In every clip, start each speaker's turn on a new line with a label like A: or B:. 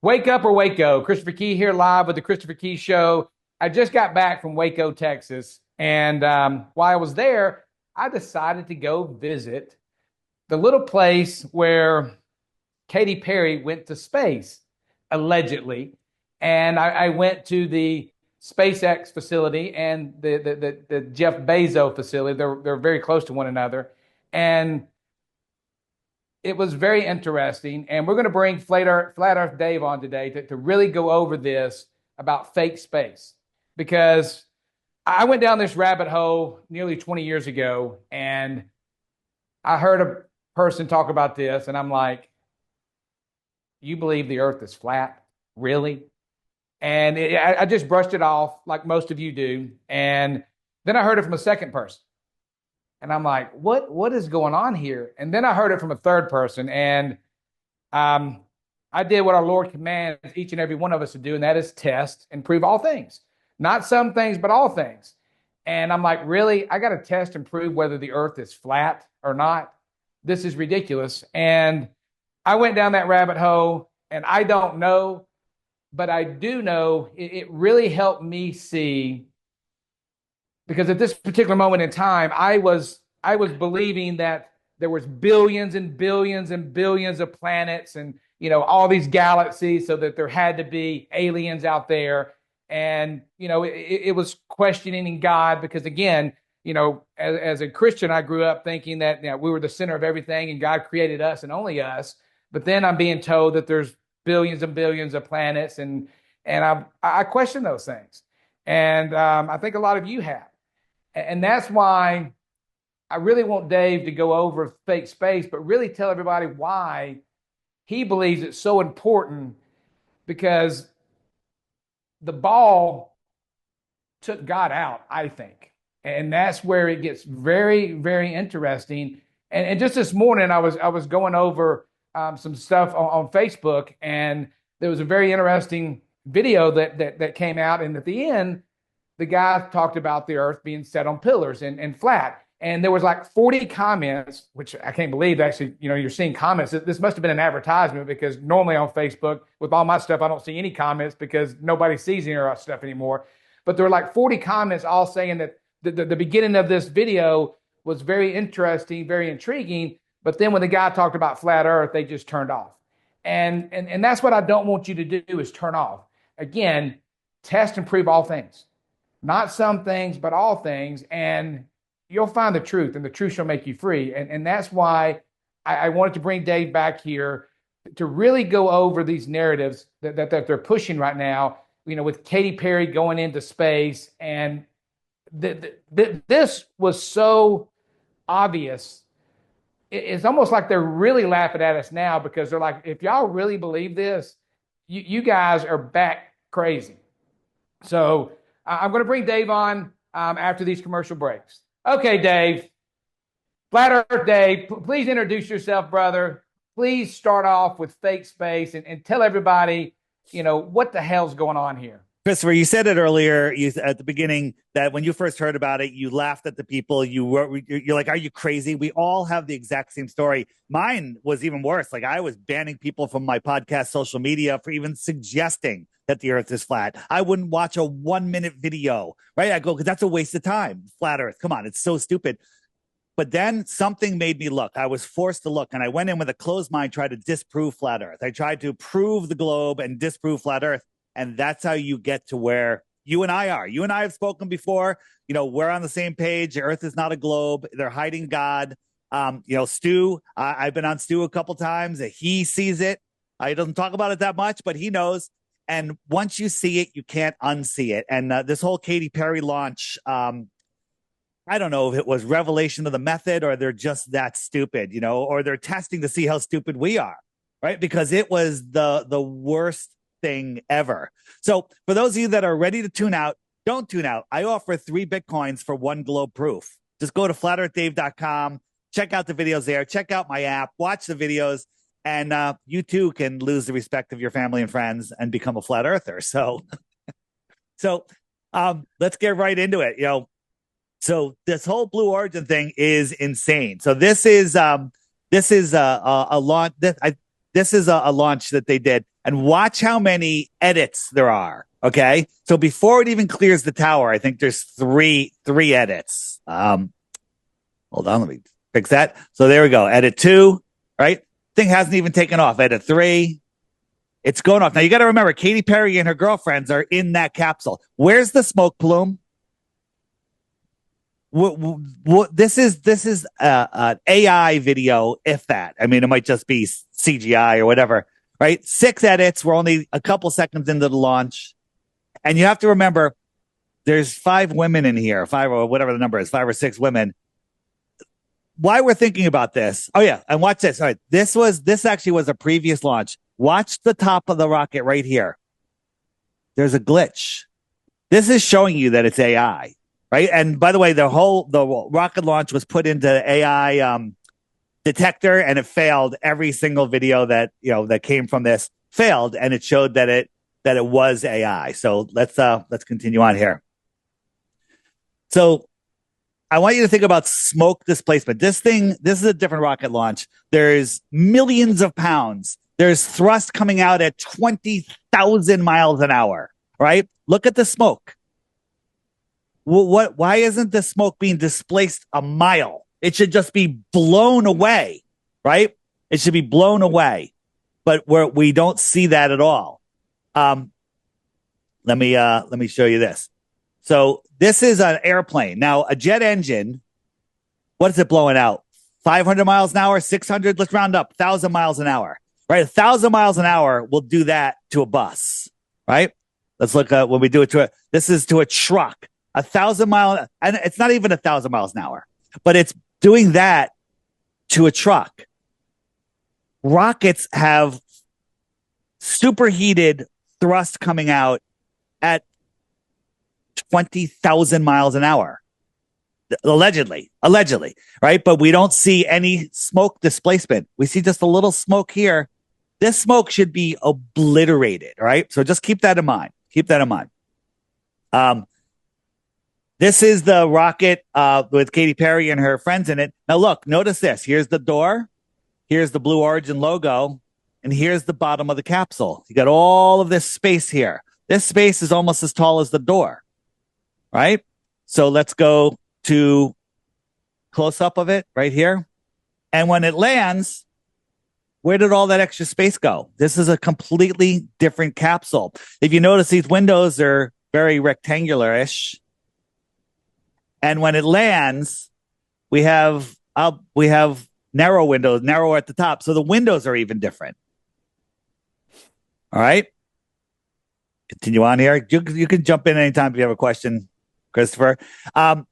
A: Wake up or Waco. Christopher Key here live with the Christopher Key Show. I just got back from Waco, Texas. And while I was there, I decided to go visit the little place where Katy Perry went to space, allegedly. And I went to the SpaceX facility and the Jeff Bezos facility. They're very close to one another. And it was very interesting. And we're going to bring Flat Earth Dave on today to really go over this about fake space. Because I went down this rabbit hole nearly 20 years ago, and I heard a person talk about this, and I'm like, you believe the earth is flat? Really? And I just brushed it off like most of you do. And then I heard it from a second person. And I'm like, what is going on here? And then I heard it from a third person. And I did what our Lord commands each and every one of us to do, and that is test and prove all things. Not some things, but all things. And I'm like, really? I got to test and prove whether the earth is flat or not? This is ridiculous. And I went down that rabbit hole, and I don't know, but I do know it really helped me see, because at this particular moment in time, I was believing that there was billions and billions and billions of planets and, all these galaxies, so that there had to be aliens out there. And, it was questioning God because, again, as a Christian, I grew up thinking that we were the center of everything and God created us and only us. But then I'm being told that there's billions and billions of planets, and I question those things. And I think a lot of you have. And that's why I really want Dave to go over fake space, but really tell everybody why he believes it's so important, because the ball took God out, I think. And that's where it gets very, very interesting. And just this morning, I was going over some stuff on Facebook, and there was a very interesting video that came out. And at the end, the guy talked about the earth being set on pillars and flat. And there was like 40 comments, which I can't believe actually, you're seeing comments. This must have been an advertisement, because normally on Facebook with all my stuff, I don't see any comments because nobody sees any of our stuff anymore. But there were like 40 comments all saying that the beginning of this video was very interesting, very intriguing. But then when the guy talked about flat earth, they just turned off. And that's what I don't want you to do, is turn off. Again, test and prove all things. Not some things, but all things. And you'll find the truth, and the truth shall make you free. And that's why I wanted to bring Dave back here to really go over these narratives that they're pushing right now, with Katy Perry going into space. And this was so obvious. It's almost like they're really laughing at us now, because they're like, if y'all really believe this, you guys are back crazy. So I'm going to bring Dave on after these commercial breaks. Okay, Dave. Flat Earth Dave, please introduce yourself, brother. Please start off with fake space and tell everybody, what the hell's going on here.
B: Christopher, you said it earlier at the beginning that when you first heard about it, you laughed at the people. You're like, are you crazy? We all have the exact same story. Mine was even worse. Like, I was banning people from my podcast social media for even suggesting that the earth is flat. I wouldn't watch a 1-minute video, right? I go, because that's a waste of time. Flat earth. Come on. It's so stupid. But then something made me look. I was forced to look, and I went in with a closed mind, tried to disprove flat earth. I tried to prove the globe and disprove flat earth. And that's how you get to where you and I are. You and I have spoken before. We're on the same page. The earth is not a globe. They're hiding God. Stu, I've been on Stu a couple times. He sees it. He doesn't talk about it that much, but he knows. And once you see it, you can't unsee it. And this whole Katy Perry launch, I don't know if it was revelation of the method, or they're just that stupid, or they're testing to see how stupid we are, right? Because it was the worst thing ever. So for those of you that are ready to tune out, don't tune out. I offer 3 Bitcoins for 1 globe proof. Just go to flatearthdave.com, check out the videos there, check out my app, watch the videos, and you too can lose the respect of your family and friends and become a flat earther. So let's get right into it. So this whole Blue Origin thing is insane. So this is a launch. This is a launch that they did. and watch how many edits there are. Okay. So before it even clears the tower, I think there's three edits. Hold on. Let me fix that. So there we go. Edit 2, right? Thing hasn't even taken off. Edit 3. It's going off. Now you got to remember, Katy Perry and her girlfriends are in that capsule. Where's the smoke plume? This is an AI video, if that. I mean, it might just be CGI or whatever, right? 6 edits. We're only a couple seconds into the launch. And you have to remember, there's 5 women in here, 5 or whatever the number is, 5 or 6 women. Why we're thinking about this. Oh, yeah. And watch this. All right. This actually was a previous launch. Watch the top of the rocket right here. There's a glitch. This is showing you that it's AI, right? And by the way, the rocket launch was put into AI detector, and it failed. Every single video that came from this failed, and it showed that it was AI. So let's continue on here. So I want you to think about smoke displacement. This is a different rocket launch. There's millions of pounds. There's thrust coming out at 20,000 miles an hour, right? Look at the smoke. Why isn't the smoke being displaced a mile? It should just be blown away, right? It should be blown away, but we don't see that at all. Let me show you this. So this is an airplane. Now, a jet engine, what is it blowing out? 500 miles an hour, 600, let's round up, 1,000 miles an hour, right? 1,000 miles an hour will do that to a bus, right? Let's look at when we do it this is to a truck, 1,000 miles, and it's not even 1,000 miles an hour, but it's doing that to a truck. Rockets have superheated thrust coming out at 20,000 miles an hour. Allegedly, right? But we don't see any smoke displacement. We see just a little smoke here. This smoke should be obliterated, right? So just keep that in mind. This is the rocket with Katy Perry and her friends in it. Now look, notice this. Here's the door. Here's the Blue Origin logo. And here's the bottom of the capsule. You got all of this space here. This space is almost as tall as the door, right? So let's go to close up of it right here. And when it lands, where did all that extra space go? This is a completely different capsule. If you notice, these windows are very rectangular-ish. And when it lands, we have narrow windows, narrow at the top. So the windows are even different. All right. Continue on here. You can jump in anytime if you have a question, Christopher. I'm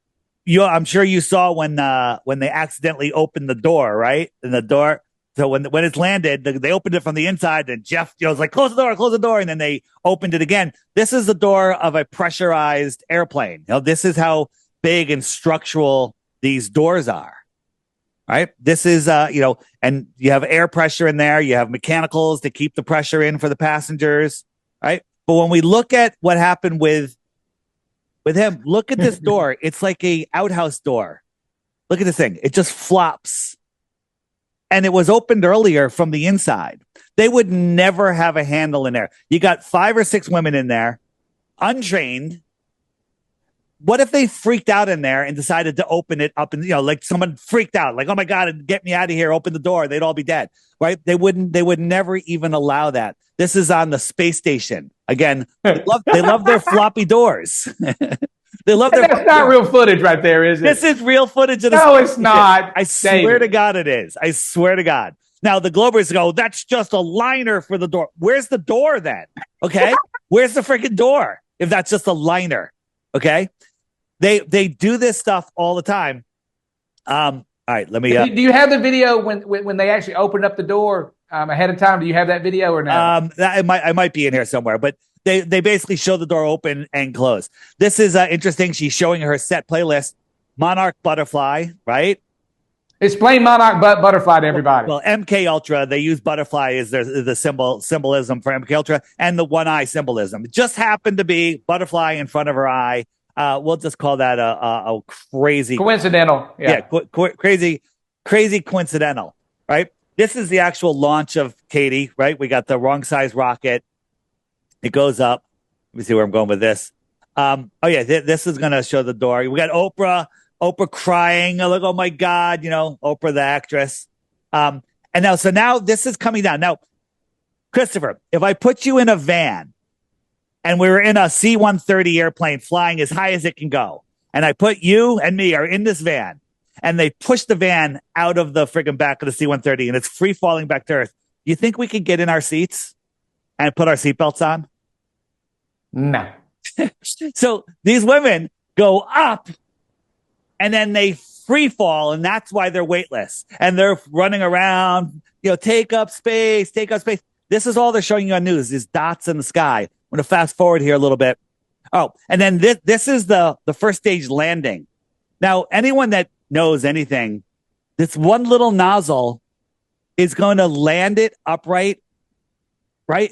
B: sure you saw when they accidentally opened the door, right? And the door. So when it's landed, they opened it from the inside, and Jeff was like, close the door. And then they opened it again. This is the door of a pressurized airplane. This is how big and structural these doors are. Right. This is, and you have air pressure in there. You have mechanicals to keep the pressure in for the passengers. Right. But when we look at what happened with him, look at this door. It's like a outhouse door. Look at this thing. It just flops. And it was opened earlier from the inside. They would never have a handle in there. You got 5 or 6 women in there, untrained. What if they freaked out in there and decided to open it up and, like someone freaked out, like, oh my God, get me out of here, open the door. They'd all be dead, right? They would never even allow that. This is on the space station. Again, they love their floppy doors. They love their.
A: That's not real footage right there, is it?
B: This is real footage of the
A: No, it's not.
B: I swear to God it is. I swear to God. Now the Globers go, that's just a liner for the door. Where's the door then? Okay. Where's the freaking door? If that's just a liner. Okay. They do this stuff all the time. All right, let me.
A: Do you have the video when they actually opened up the door ahead of time? Do you have that video or not?
B: I might be in here somewhere, but they basically show the door open and close. This is interesting. She's showing her set playlist. Monarch Butterfly, right?
A: Explain Monarch Butterfly to everybody.
B: Well, MK Ultra, they use butterfly as the symbolism for MK Ultra, and the one eye symbolism. It just happened to be butterfly in front of her eye. We'll just call that a crazy
A: coincidental.
B: Yeah, crazy coincidental, right? this is the actual launch of Katy, right? We got the wrong size rocket. It goes up. Let me see where I'm going with this. This is going to show the door. We got Oprah crying. Like, oh my God, Oprah, the actress. And now this is coming down. Now, Christopher, if I put you in a van and we were in a C-130 airplane flying as high as it can go, and I put you and me are in this van, and they push the van out of the friggin' back of the C-130 and it's free falling back to Earth, you think we could get in our seats and put our seatbelts on?
A: No.
B: So these women go up and then they free fall, and that's why they're weightless. And they're running around, take up space. This is all they're showing you on news, these dots in the sky. I'm going to fast forward here a little bit. Oh, and then this is the first stage landing. Now, anyone that knows anything, this one little nozzle is going to land it upright, right?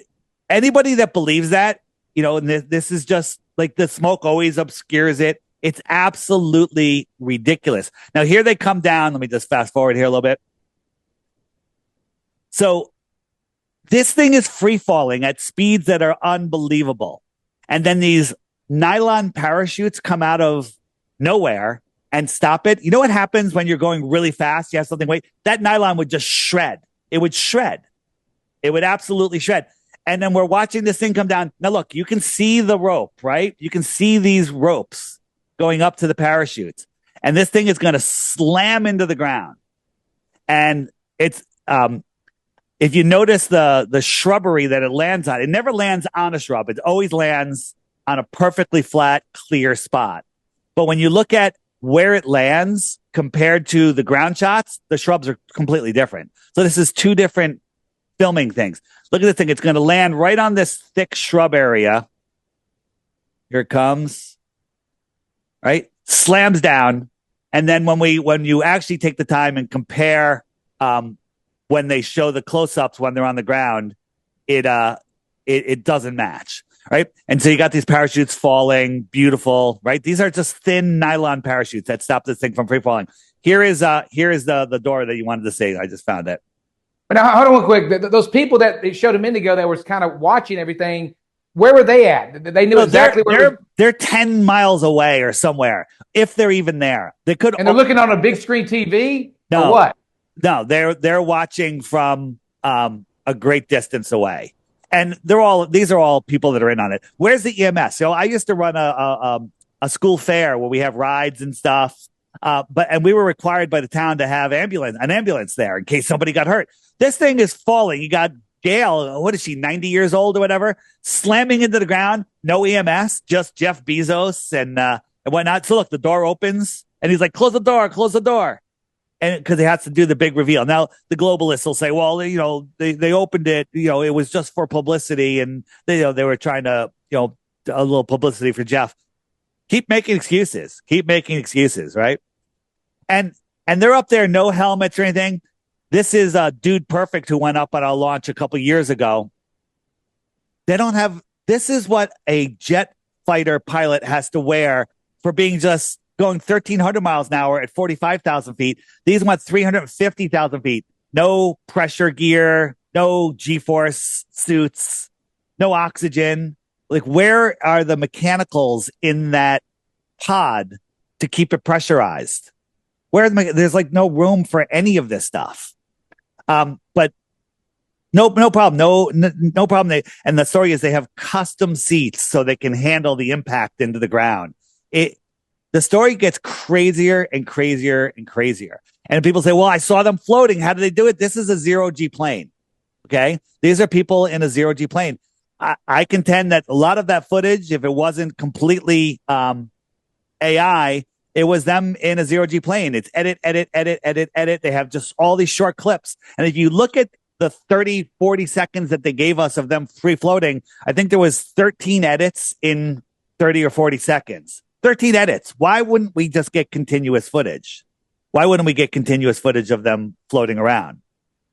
B: Anybody that believes that, and this is just like the smoke always obscures it. It's absolutely ridiculous. Now, here they come down. Let me just fast forward here a little bit. So this thing is free falling at speeds that are unbelievable. And then these nylon parachutes come out of nowhere and stop it. You know what happens when you're going really fast? You have something wait. That nylon would just shred. It would shred. It would absolutely shred. And then we're watching this thing come down. Now, look, you can see the rope, right? You can see these ropes going up to the parachutes. And this thing is going to slam into the ground. And it's, if you notice the shrubbery that it lands on, it never lands on a shrub. It always lands on a perfectly flat, clear spot. But when you look at where it lands compared to the ground shots, the shrubs are completely different. So this is two different filming things. Look at this thing. It's going to land right on this thick shrub area. Here it comes. Right? Slams down. And then when you actually take the time and compare when they show the close-ups when they're on the ground, it doesn't match. Right? And so you got these parachutes falling, beautiful, right? These are just thin nylon parachutes that stop this thing from free falling. Here is the door that you wanted to see. I just found it.
A: But now, hold on real quick. Those people that they showed a minute ago that was kind of watching everything, where were they at? They knew exactly where
B: they're 10 miles away or somewhere, if they're even there. They could,
A: and they're looking on a big screen TV.
B: No,
A: or what?
B: No, they're watching from a great distance away, and these are all people that are in on it. Where's the EMS? So I used to run a school fair where we have rides and stuff, and we were required by the town to have an ambulance there in case somebody got hurt. This thing is falling. You got Gail, what is she, 90 years old or whatever, slamming into the ground. No EMS, just Jeff Bezos and whatnot. So look, the door opens and he's like, close the door. And because he has to do the big reveal. Now, the globalists will say, well, they opened it, it was just for publicity. And they were trying to, a little publicity for Jeff. Keep making excuses, right? And they're up there, no helmets or anything. This is Dude Perfect who went up on our launch a couple years ago. This is what a jet fighter pilot has to wear for being just going 1,300 miles an hour at 45,000 feet. These went 350,000 feet. No pressure gear, no G-force suits, no oxygen. Like, where are the mechanicals in that pod to keep it pressurized? There's like no room for any of this stuff. But no problem. No problem. And the story is they have custom seats so they can handle the impact into the ground. The story gets crazier and crazier and crazier. And people say, well, I saw them floating. How do they do it? This is a zero-G plane. Okay. These are people in a zero-G plane. I contend that a lot of that footage, if it wasn't completely, AI, it was them in a zero-G plane. It's edit. They have just all these short clips. And if you look at the 30, 40 seconds that they gave us of them free floating, I think there was 13 edits in 30 or 40 seconds. 13 edits. Why wouldn't we just get continuous footage? Why wouldn't we get continuous footage of them floating around?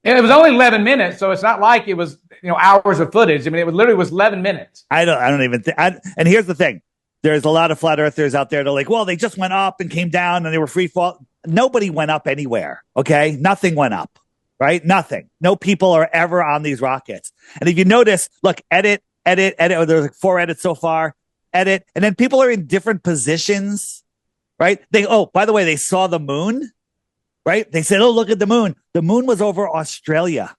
A: And it was only 11 minutes, so it's not like it was, hours of footage. I mean, literally was 11 minutes.
B: I don't even think. And here's the thing. There's a lot of flat earthers out there that are like, well, they just went up and came down and they were free fall. Nobody went up anywhere. Okay. Nothing went up. right? Nothing. No people are ever on these rockets. And if you notice, look, edit. Oh, there's like 4 edits so far. Edit. And then people are in different positions, right? By the way, they saw the moon, right? They said, oh, look at the moon. The moon was over Australia.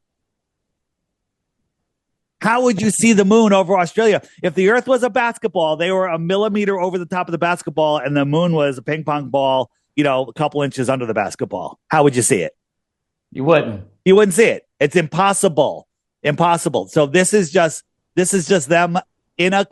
B: How would you see the moon over Australia? If the Earth was a basketball, they were a millimeter over the top of the basketball, and the moon was a ping pong ball, a couple inches under the basketball. How would you see it?
A: You wouldn't.
B: You wouldn't see it. It's impossible. Impossible. So this is just them in a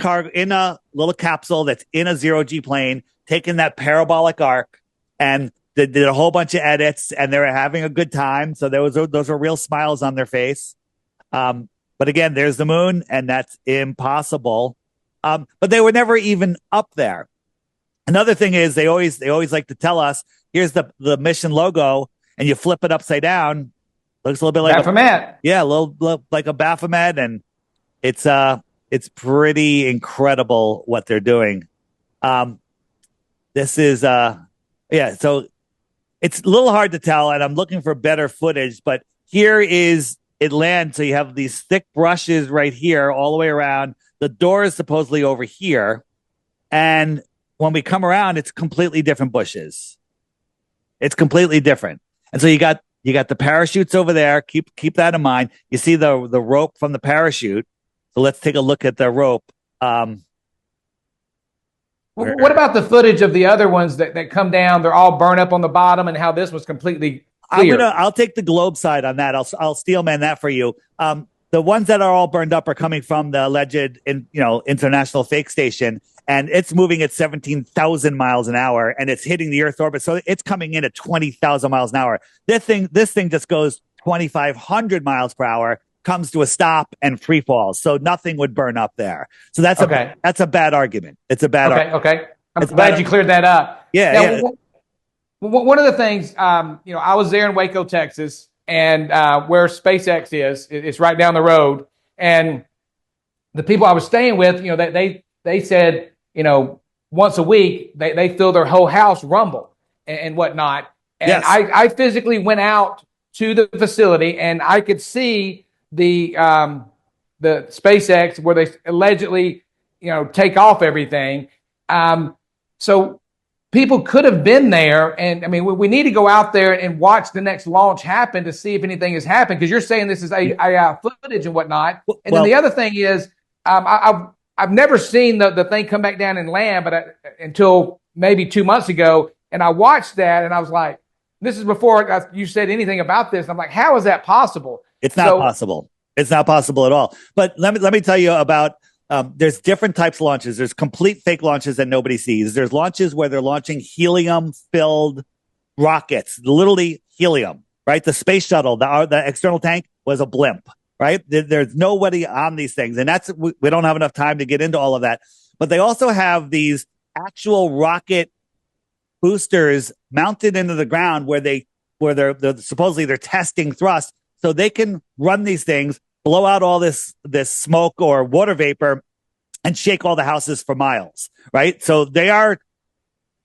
B: little capsule that's in a zero-G plane, taking that parabolic arc, and they did a whole bunch of edits, and they were having a good time. So those are real smiles on their face. But again, there's the moon, and that's impossible. But they were never even up there. Another thing is they always like to tell us, here's the mission logo, and you flip it upside down. Looks a little bit like
A: Baphomet.
B: a little like a Baphomet, and it's pretty incredible what they're doing. This is so it's a little hard to tell, and I'm looking for better footage, but here is it lands. So you have these thick brushes right here all the way around. The door is supposedly over here. And when we come around, it's completely different bushes. It's completely different. And so you got the parachutes over there. Keep that in mind. You see the rope from the parachute. So let's take a look at the rope.
A: What about the footage of the other ones that come down? They're all burned up on the bottom, and how this was completely clear.
B: I'll take the globe side on that. I'll steelman that for you. The ones that are all burned up are coming from the alleged international fake station, and it's moving at 17,000 miles an hour, and it's hitting the Earth orbit. So it's coming in at 20,000 miles an hour. This thing just goes 2,500 miles per hour, comes to a stop, and free falls. So nothing would burn up there. So that's a bad argument. It's a bad argument.
A: Okay. I'm glad you cleared that up.
B: Yeah.
A: One of the things, I was there in Waco, Texas, and where SpaceX is, it's right down the road. And the people I was staying with, they said, once a week, they feel their whole house rumble and whatnot. And yes. I physically went out to the facility, and I could see the SpaceX where they allegedly, take off everything. So people could have been there, and I mean, we need to go out there and watch the next launch happen to see if anything has happened, because you're saying this is AI footage and whatnot. And then the other thing is, I've never seen the thing come back down and land, but until maybe 2 months ago, and I watched that, and I was like, this is before you said anything about this. I'm like, how is that possible?
B: It's not possible. It's not possible at all. But let me tell you about. There's different types of launches. There's complete fake launches that nobody sees. There's launches where they're launching helium-filled rockets, literally helium, right? The space shuttle, the external tank was a blimp, right? There's nobody on these things. And we don't have enough time to get into all of that. But they also have these actual rocket boosters mounted into the ground where they're supposedly they're testing thrust, so they can run these things, blow out all this smoke or water vapor, and shake all the houses for miles, right? So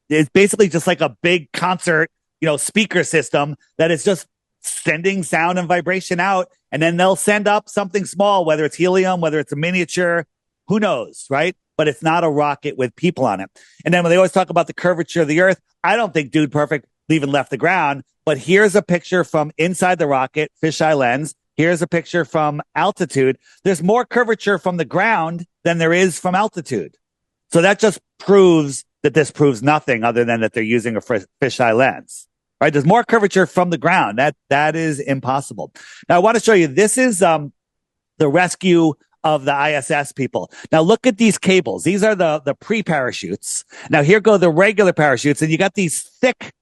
B: it's basically just like a big concert, speaker system that is just sending sound and vibration out. And then they'll send up something small, whether it's helium, whether it's a miniature, who knows, right? But it's not a rocket with people on it. And then when they always talk about the curvature of the Earth, I don't think Dude Perfect even left the ground, but here's a picture from inside the rocket, fisheye lens. Here's a picture from altitude. There's more curvature from the ground than there is from altitude. So that just proves that this proves nothing other than that they're using a fisheye lens, right? There's more curvature from the ground. That is impossible. Now I want to show you, this is the rescue of the ISS people. Now look at these cables. These are the pre-parachutes. Now here go the regular parachutes, and you got these thick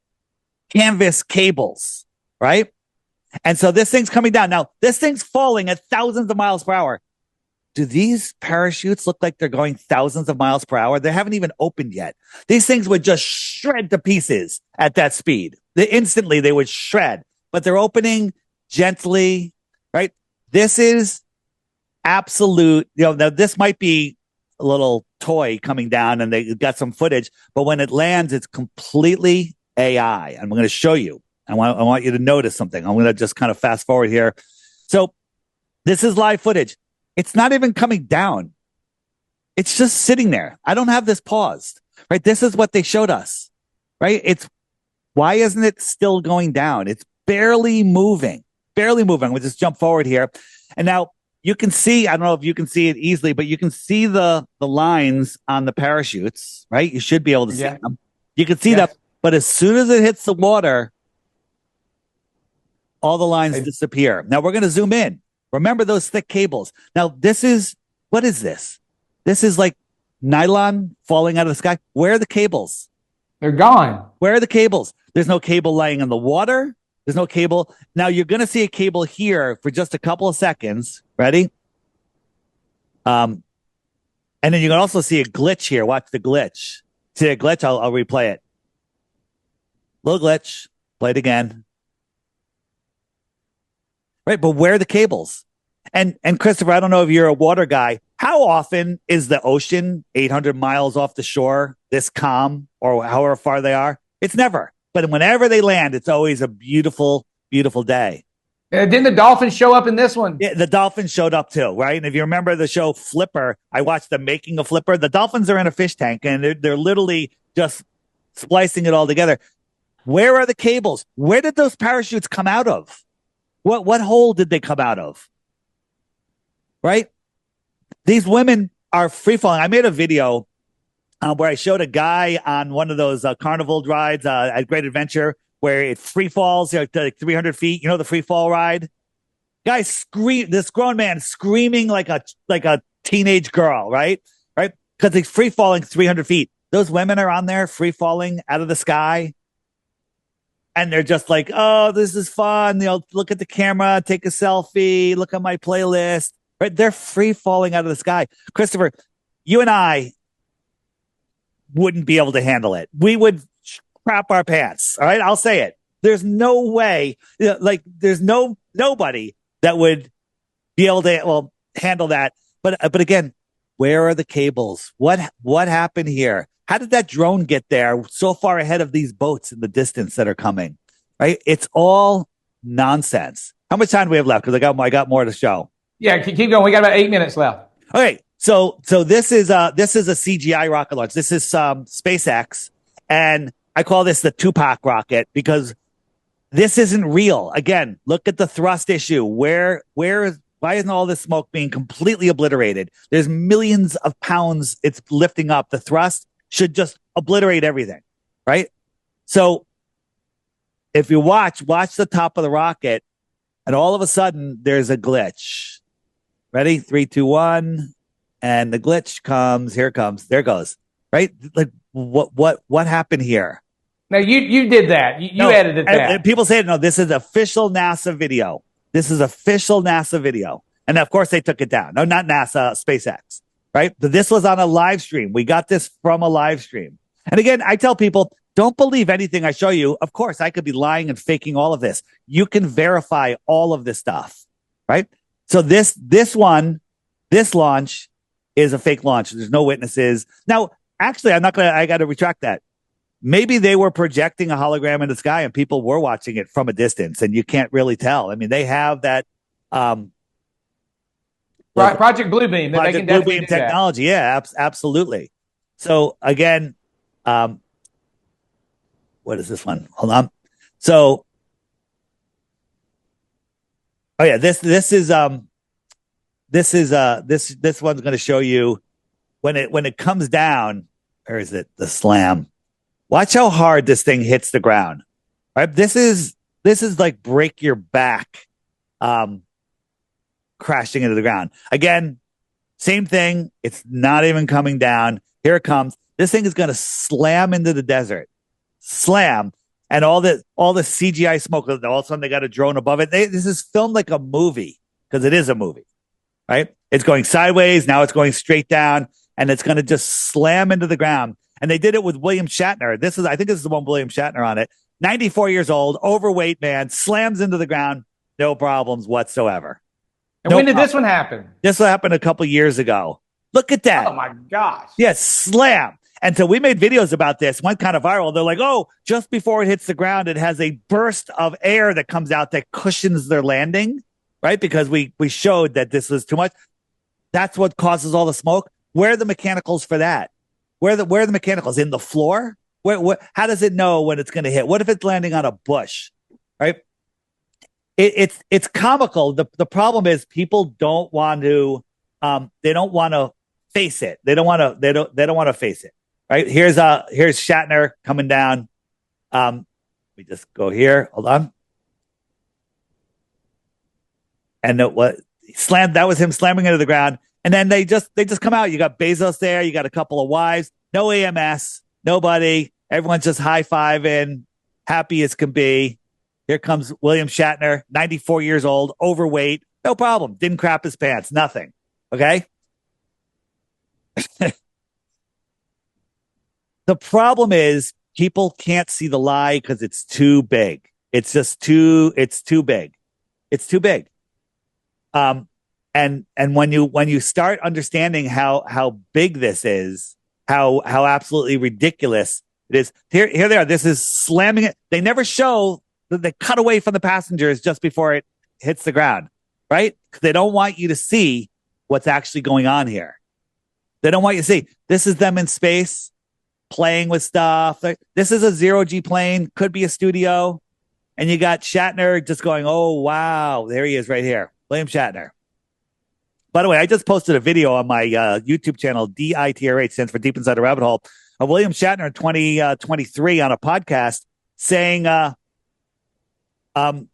B: canvas cables, right? And so this thing's coming down. Now, this thing's falling at thousands of miles per hour. Do these parachutes look like they're going thousands of miles per hour? They haven't even opened yet. These things would just shred to pieces at that speed. Instantly, they would shred. But they're opening gently, right? This is absolute. Now this might be a little toy coming down, and they got some footage. But when it lands, it's completely AI. I'm going to show you. I want you to notice something. I'm going to just kind of fast forward here. So this is live footage. It's not even coming down. It's just sitting there. I don't have this paused, right? This is what they showed us, right? Why isn't it still going down? It's barely moving. We'll just jump forward here. And now you can see, I don't know if you can see it easily, but you can see the lines on the parachutes, right? You should be able to see them. You can see that. But as soon as it hits the water, all the lines disappear. Now we're going to zoom in. Remember those thick cables. Now what is this? This is like nylon falling out of the sky. Where are the cables?
A: They're gone.
B: Where are the cables? There's no cable laying in the water. There's no cable. Now you're going to see a cable here for just a couple of seconds. Ready? And then you can also see a glitch here. Watch the glitch. See a glitch? I'll replay it. Little glitch. Play it again. Right, but where are the cables? And Christopher, I don't know if you're a water guy. How often is the ocean 800 miles off the shore this calm, or however far they are? It's never. But whenever they land, it's always a beautiful, beautiful day.
A: Didn't the dolphins show up in this one?
B: Yeah, the dolphins showed up too, right? And if you remember the show Flipper, I watched the making of Flipper. The dolphins are in a fish tank, and they're literally just splicing it all together. Where are the cables? Where did those parachutes come out of? What hole did they come out of? Right? These women are free falling. I made a video where I showed a guy on one of those carnival rides at Great Adventure where it free falls to like 300 feet. You know, the free fall ride? Guy this grown man screaming like a teenage girl, right? Right? Because he's free falling 300 feet. Those women are on there free falling out of the sky. And they're just like, oh, this is fun. Look at the camera, take a selfie, look at my playlist. Right? They're free falling out of the sky. Christopher, you and I wouldn't be able to handle it. We would crap our pants. All right. I'll say it. There's no way, there's nobody that would be able to handle that. But again, where are the cables? What happened here? How did that drone get there so far ahead of these boats in the distance that are coming? Right? It's all nonsense. How much time do we have left? Because I got more to show.
A: Yeah, keep going. We got about 8 minutes left.
B: Okay, so this is a CGI rocket launch. This is SpaceX, and I call this the Tupac rocket because this isn't real. Again, look at the thrust issue. Why isn't all this smoke being completely obliterated? There's millions of pounds it's lifting up. The thrust should just obliterate everything, right? So if you watch the top of the rocket, and all of a sudden there's a glitch. Ready? 3, 2, 1. And the glitch comes. Here it comes. There it goes. Right? Like what happened here?
A: No, you did that. You edited that.
B: And people say, no, this is official NASA video. This is official NASA video. And of course they took it down. No, not NASA, SpaceX. Right? But this was on a live stream. We got this from a live stream. And again, I tell people, don't believe anything I show you. Of course, I could be lying and faking all of this. You can verify all of this stuff. Right? So this launch is a fake launch. There's no witnesses. Now, actually, I got to retract that. Maybe they were projecting a hologram in the sky and people were watching it from a distance and you can't really tell. I mean, they have that,
A: Project Bluebeam.
B: Project Bluebeam technology. Yeah, absolutely. So again, what is this one? Hold on. So, oh yeah, this one's going to show you when it comes down. Where is it? The slam. Watch how hard this thing hits the ground. Right? This is like break your back, crashing into the ground. Again, same thing. It's not even coming down. Here it comes. This thing is going to slam into the desert. Slam. And all the CGI smoke, all of a sudden they got a drone above it. This is filmed like a movie because it is a movie, right? It's going sideways. Now it's going straight down and it's going to just slam into the ground. And they did it with William Shatner. I think this is the one with William Shatner on it. 94 years old, overweight man, slams into the ground. No problems whatsoever.
A: And when did this one happen?
B: This happened a couple years ago. Look at that.
A: Oh my gosh.
B: Yes, slam. And so we made videos about this, went kind of viral. They're like, oh, just before it hits the ground, it has a burst of air that comes out that cushions their landing, right? Because we showed that this was too much. That's what causes all the smoke. Where are the mechanicals for that? Where are the mechanicals? In the floor? How does it know when it's going to hit? What if it's landing on a bush, right? It's comical. The problem is people don't want to they don't want to face it. They don't want to face it. Right? Here's Shatner coming down. Let me just go here. Hold on. And that was him slamming into the ground. And then they just come out. You got Bezos there, you got a couple of wives, no AMS, nobody. Everyone's just high-fiving, happy as can be. Here comes William Shatner, 94 years old, overweight, no problem. Didn't crap his pants, nothing. Okay? The problem is people can't see the lie because it's too big. It's too big. It's too big. And when you start understanding how big this is, how absolutely ridiculous it is. Here they are. This is slamming it. They never show that they cut away from the passengers just before it hits the ground, right? Because they don't want you to see what's actually going on here. They don't want you to see. This is them in space playing with stuff. This is a zero-G plane. Could be a studio. And you got Shatner just going, oh, wow. There he is right here. William Shatner. By the way, I just posted a video on my YouTube channel, DITRH, stands for Deep Inside the Rabbit Hole, of William Shatner in 2023 on a podcast saying, so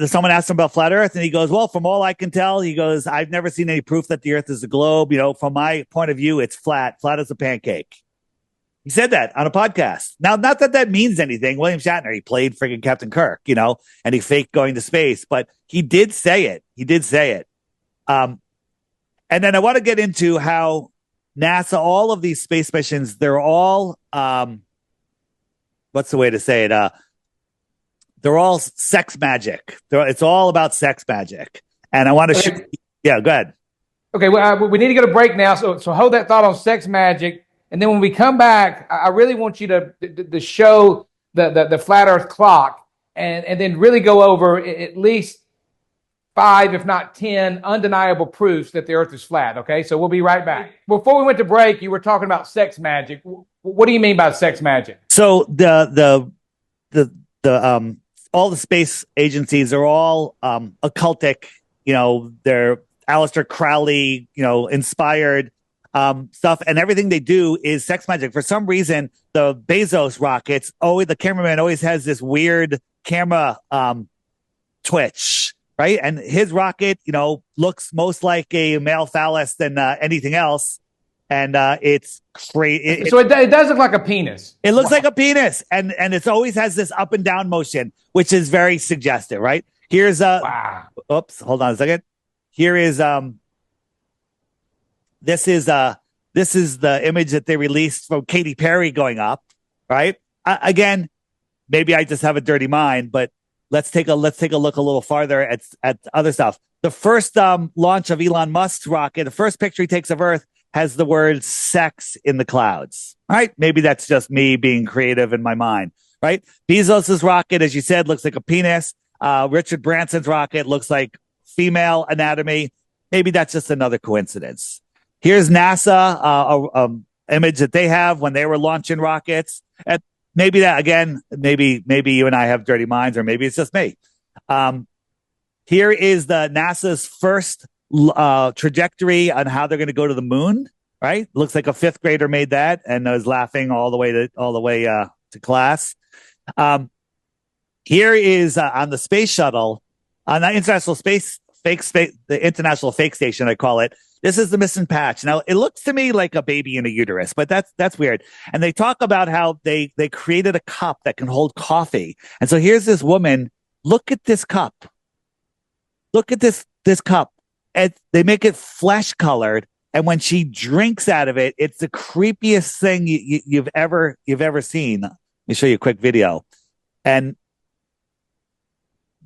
B: someone asked him about flat Earth, and he goes, well, from all I can tell, he goes, I've never seen any proof that the Earth is a globe. You know, from my point of view, it's flat as a pancake. He said that on a podcast. Now, not that that means anything. William Shatner, he played friggin' Captain Kirk, you know, and he faked going to space, but he did say it. He did say it. And then I want to get into how NASA, all of these space missions, they're all, what's the way to say it? They're all sex magic. It's all about sex magic. And I want to yeah, go ahead.
A: Okay, well, we need to go to break now. So hold that thought on sex magic. And then when we come back, I really want you to show the flat Earth clock and then really go over at least 5, if not 10, undeniable proofs that the Earth is flat. Okay, so we'll be right back. Before we went to break, you were talking about sex magic. What do you mean by sex magic?
B: So all the space agencies are all occultic. You know, they're Aleister Crowley, you know, inspired stuff, and everything they do is sex magic. For some reason, the Bezos rockets, the cameraman always has this weird camera twitch. Right. And his rocket, you know, looks most like a male phallus than anything else. And it's crazy.
A: So it does look like a penis.
B: It looks like a penis. And it always has this up and down motion, which is very suggestive. Right. Here's
A: wow.
B: Oops. Hold on a second. Here is this is the image that they released from Katy Perry going up. Right. Again, maybe I just have a dirty mind, but let's take a look a little farther at other stuff. The first launch of Elon Musk's rocket, the first picture he takes of Earth has the word sex in the clouds. All right. Maybe that's just me being creative in my mind. Right. Bezos's rocket, as you said, looks like a penis. Richard Branson's rocket looks like female anatomy. Maybe that's just another coincidence. Here's NASA, image that they have when they were launching rockets. Maybe that, again, maybe you and I have dirty minds, or maybe it's just me. Here is the NASA's first trajectory on how they're going to go to the moon. Right? Looks like a 5th grader made that and was laughing all the way to class. Here is on the space shuttle, on the International the International Fake Station, I call it. This is the missing patch. Now, it looks to me like a baby in a uterus, but that's weird. And they talk about how they created a cup that can hold coffee. And so here's this woman. Look at this cup. Look at this cup. And they make it flesh colored. And when she drinks out of it, it's the creepiest thing you've ever seen. Let me show you a quick video. And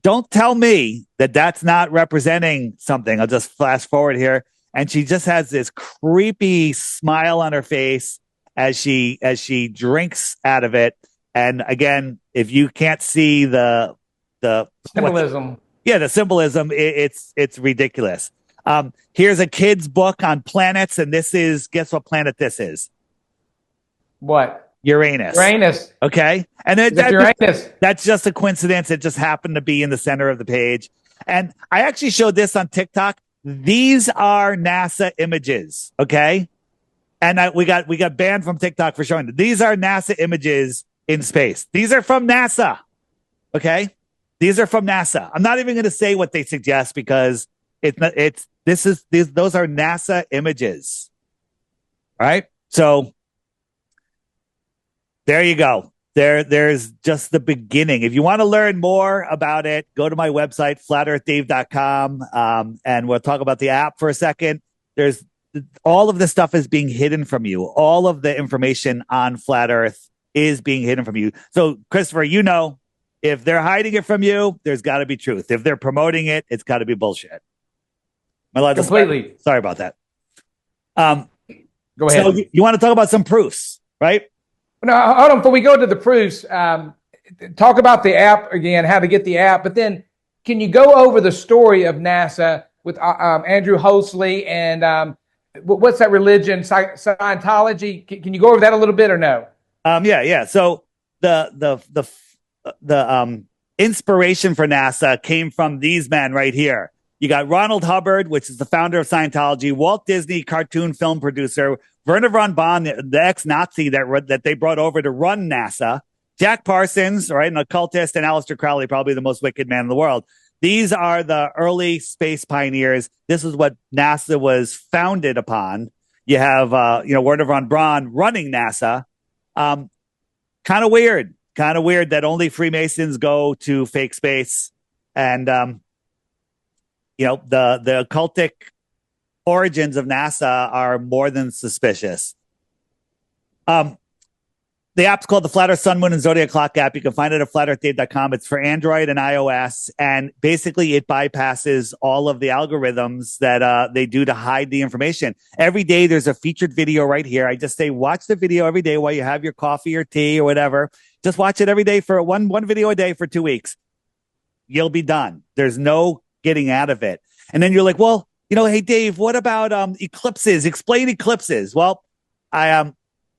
B: don't tell me that that's not representing something. I'll just flash forward here. And she just has this creepy smile on her face. as she drinks out of it. And again, if you can't see the
A: Symbolism.
B: the symbolism, it's ridiculous. Here's a kid's book on planets, and this is, guess what planet this is?
A: What?
B: Uranus.
A: Uranus.
B: Okay. And
A: Uranus.
B: That's just a coincidence. It just happened to be in the center of the page. And I actually showed this on TikTok. These are NASA images. Okay. And we got banned from TikTok for showing them. These are NASA images in space. These are from NASA. Okay. These are from NASA. I'm not even going to say what they suggest because those are NASA images. All right. So there you go. There's just the beginning. If you want to learn more about it, go to my website, flatearthdave.com. And we'll talk about the app for a second. There's all of this stuff is being hidden from you. All of the information on Flat Earth is being hidden from you. So, Christopher, if they're hiding it from you, there's got to be truth. If they're promoting it, it's got to be bullshit. Am I allowed to
A: completely?
B: Sorry about that.
A: Go ahead.
B: So you want to talk about some proofs, right?
A: No, hold on. Before we go to the proofs, talk about the app again, how to get the app. But then, can you go over the story of NASA with Andrew Hosley and what's that religion, Scientology? Can you go over that a little bit or no?
B: Yeah. So the inspiration for NASA came from these men right here. You got Ronald Hubbard, which is the founder of Scientology, Walt Disney, cartoon film producer, Werner von Braun, the ex-Nazi that they brought over to run NASA, Jack Parsons, right, an occultist, and Aleister Crowley, probably the most wicked man in the world. These are the early space pioneers. This is what NASA was founded upon. You have, Werner von Braun running NASA. Kind of weird that only Freemasons go to fake space. And, the occultic origins of NASA are more than suspicious. The app's called the Flat Earth Sun, Moon, and Zodiac Clock app. You can find it at flatearthdave.com. It's for Android and iOS. And basically it bypasses all of the algorithms that they do to hide the information. Every day there's a featured video right here. I just say, watch the video every day while you have your coffee or tea or whatever. Just watch it every day for one video a day for 2 weeks. You'll be done. There's no getting out of it. And then you're like, well, hey, Dave, what about eclipses? Explain eclipses. Well,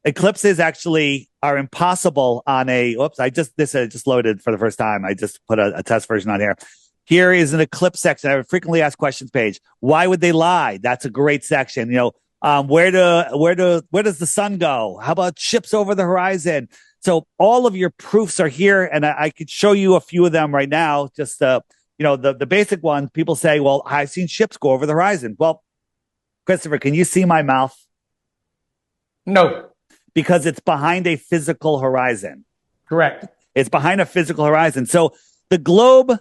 B: eclipses actually are impossible on this just loaded for the first time. I just put a test version on here. Here is an eclipse section. I have a frequently asked questions page. Why would they lie? That's a great section. Where does the sun go? How about ships over the horizon? So all of your proofs are here, and I could show you a few of them right now. Just the basic ones. People say, well, I've seen ships go over the horizon. Well, Christopher, can you see my mouth?
A: No.
B: Because it's behind a physical horizon.
A: Correct.
B: It's behind a physical horizon. So the globe,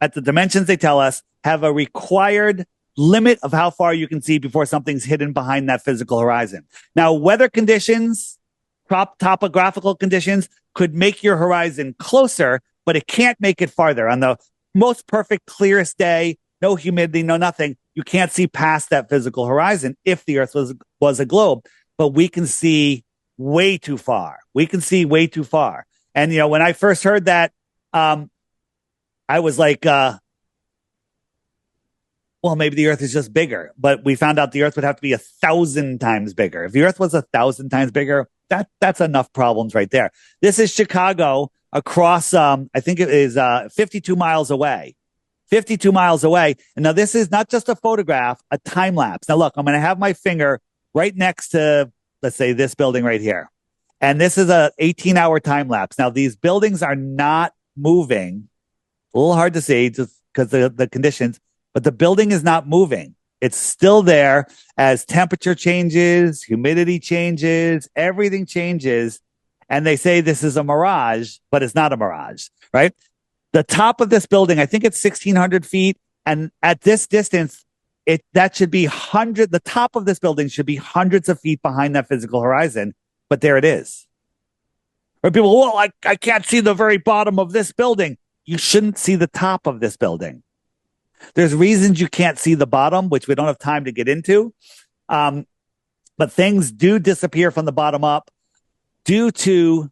B: at the dimensions they tell us, have a required limit of how far you can see before something's hidden behind that physical horizon. Now, weather conditions, topographical conditions could make your horizon closer, but it can't make it farther. On the most perfect, clearest day, no humidity, no nothing, you can't see past that physical horizon if the Earth was a globe. But we can see way too far. And, when I first heard that, I was like, well, maybe the Earth is just bigger. But we found out the Earth would have to be 1,000 times bigger. If the Earth was 1,000 times bigger, that's enough problems right there. This is Chicago across, I think it is 52 miles away. 52 miles away. And now this is not just a photograph, a time lapse. Now, look, I'm going to have my finger right next to, let's say, this building right here. And this is a 18-hour time lapse. Now, these buildings are not moving. A little hard to see just because of the conditions, but the building is not moving. It's still there as temperature changes, humidity changes, everything changes. And they say this is a mirage, but it's not a mirage, right? The top of this building, I think it's 1,600 feet. And at this distance, that should be the top of this building should be hundreds of feet behind that physical horizon, but there it is. Or people, well, I can't see the very bottom of this building. You shouldn't see the top of this building. There's reasons you can't see the bottom, which we don't have time to get into. but things do disappear from the bottom up due to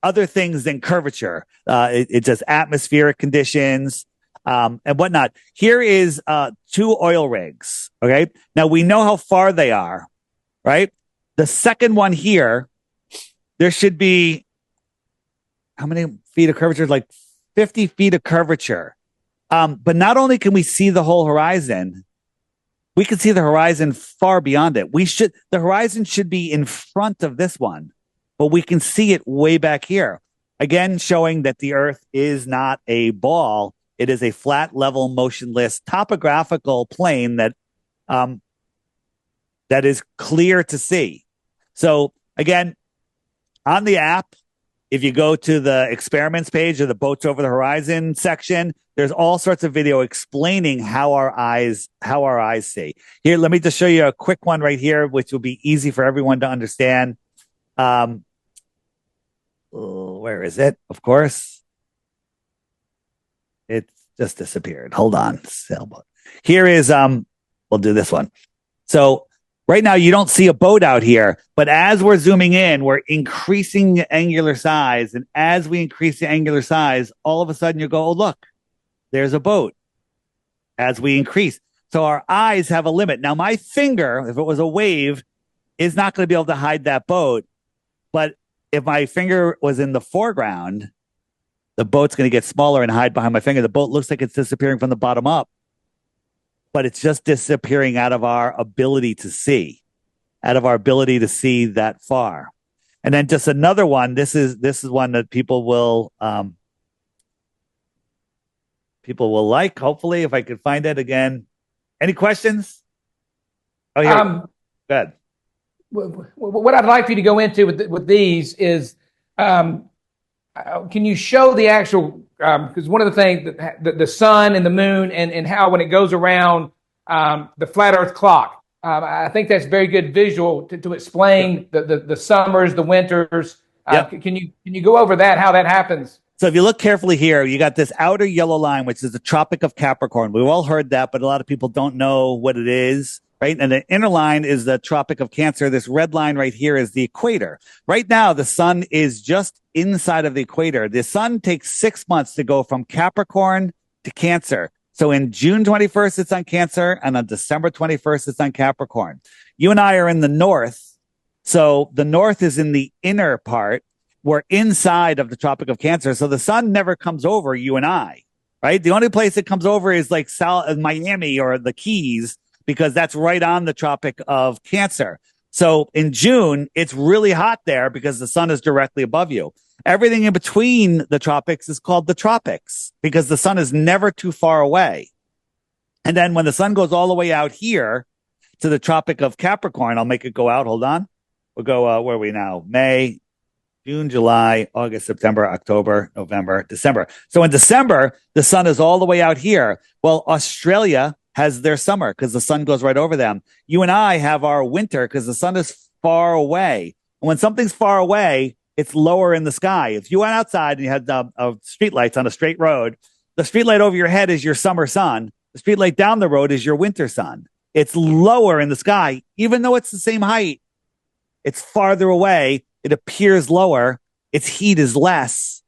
B: other things than curvature. It's just atmospheric conditions and whatnot. Here is 2 oil rigs. Okay, now we know how far they are, right? The second one here, there should be how many feet of curvature? Like 50 feet of curvature. But not only can we see the whole horizon, we can see the horizon far beyond it. The horizon should be in front of this one, but we can see it way back here. Again, showing that the Earth is not a ball. It is a flat, level, motionless, topographical plane that is clear to see. So again, on the app, if you go to the experiments page or the boats over the horizon section, there's all sorts of video explaining how our eyes see. Here, let me just show you a quick one right here, which will be easy for everyone to understand. Where is it? Of course, it just disappeared. Hold on. Sailboat. Here is, we'll do this one. So right now you don't see a boat out here, but as we're zooming in, we're increasing the angular size. And as we increase the angular size, all of a sudden you go, oh, look, there's a boat as we increase. So our eyes have a limit. Now my finger, if it was a wave, is not going to be able to hide that boat. But if my finger was in the foreground, the boat's going to get smaller and hide behind my finger. The boat looks like it's disappearing from the bottom up, but it's just disappearing out of our ability to see that far. And then just another one. This is one that people will like. Hopefully, if I could find it again. Any questions? Oh, here. Good.
A: What I'd like for you to go into with these is, can you show the actual? Because one of the things that the sun and the moon and how when it goes around the flat Earth clock, I think that's very good visual to explain the summers, the winters.
B: Yep.
A: Can you go over that, how that happens?
B: So if you look carefully here, you got this outer yellow line, which is the Tropic of Capricorn. We've all heard that, but a lot of people don't know what it is, right? And the inner line is the Tropic of Cancer. This red line right here is the equator. Right now, the sun is just inside of the equator. The sun takes 6 months to go from Capricorn to Cancer. So in June 21st, it's on Cancer, and on December 21st, it's on Capricorn. You and I are in the north. So the north is in the inner part. We're inside of the Tropic of Cancer. So the sun never comes over you and I, right? The only place it comes over is like Miami or the Keys, because that's right on the Tropic of Cancer. So in June, it's really hot there because the sun is directly above you. Everything in between the tropics is called the tropics because the sun is never too far away. And then when the sun goes all the way out here to the Tropic of Capricorn, I'll make it go out. Hold on. We'll go, where are we now? May, June, July, August, September, October, November, December. So in December, the sun is all the way out here. Well, Australia has their summer because the sun goes right over them. You and I have our winter because the sun is far away. And when something's far away, it's lower in the sky. If you went outside and you had street lights on a straight road, the street light over your head is your summer sun. The street light down the road is your winter sun. It's lower in the sky, even though it's the same height. It's farther away. It appears lower. Its heat is less.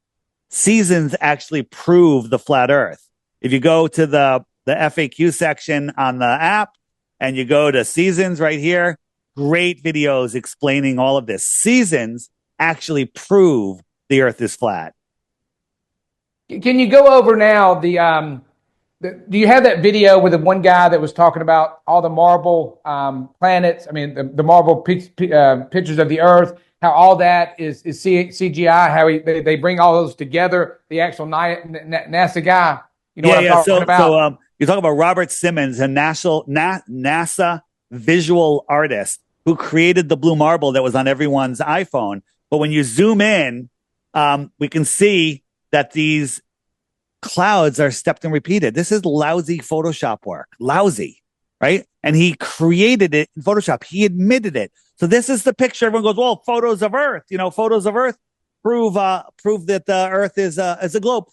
B: Seasons actually prove the flat Earth. If you go to the FAQ section on the app and you go to seasons right here, great videos explaining all of this. Seasons actually prove the Earth is flat.
A: Can you go over now do you have that video with the one guy that was talking about all the marble planets? I mean, the marble pictures of the Earth, how all that is CGI, how they bring all those together, the actual NASA guy. You know what I'm talking about?
B: So you're talking about Robert Simmons, a NASA visual artist who created the blue marble that was on everyone's iPhone. But when you zoom in, we can see that these clouds are stepped and repeated. This is lousy Photoshop work. Lousy, right? And he created it in Photoshop. He admitted it. So this is the picture. Everyone goes, well, photos of Earth. Photos of Earth prove that the Earth is a globe.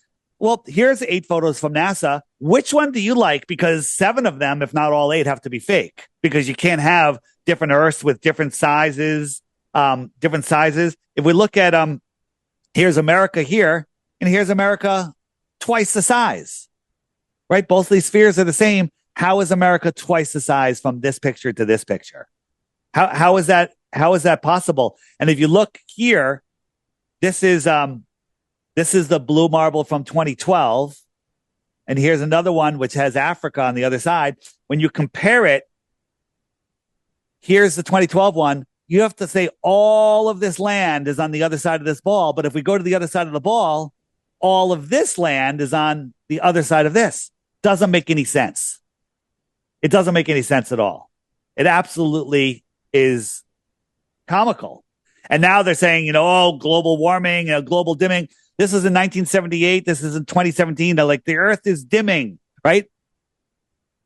B: Well, here's 8 photos from NASA. Which one do you like? Because 7 of them, if not all 8, have to be fake because you can't have different Earths with different sizes. If we look at here's America here, and here's America twice the size, right? Both these spheres are the same. How is America twice the size from this picture to this picture? How is that? How is that possible? And if you look here, this is the blue marble from 2012. And here's another one which has Africa on the other side. When you compare it, here's the 2012 one. You have to say all of this land is on the other side of this ball. But if we go to the other side of the ball, all of this land is on the other side of this. Doesn't make any sense. It doesn't make any sense at all. It absolutely is comical. And now they're saying, oh, global warming, global dimming. This is in 1978. This is in 2017. They're like, the Earth is dimming, right?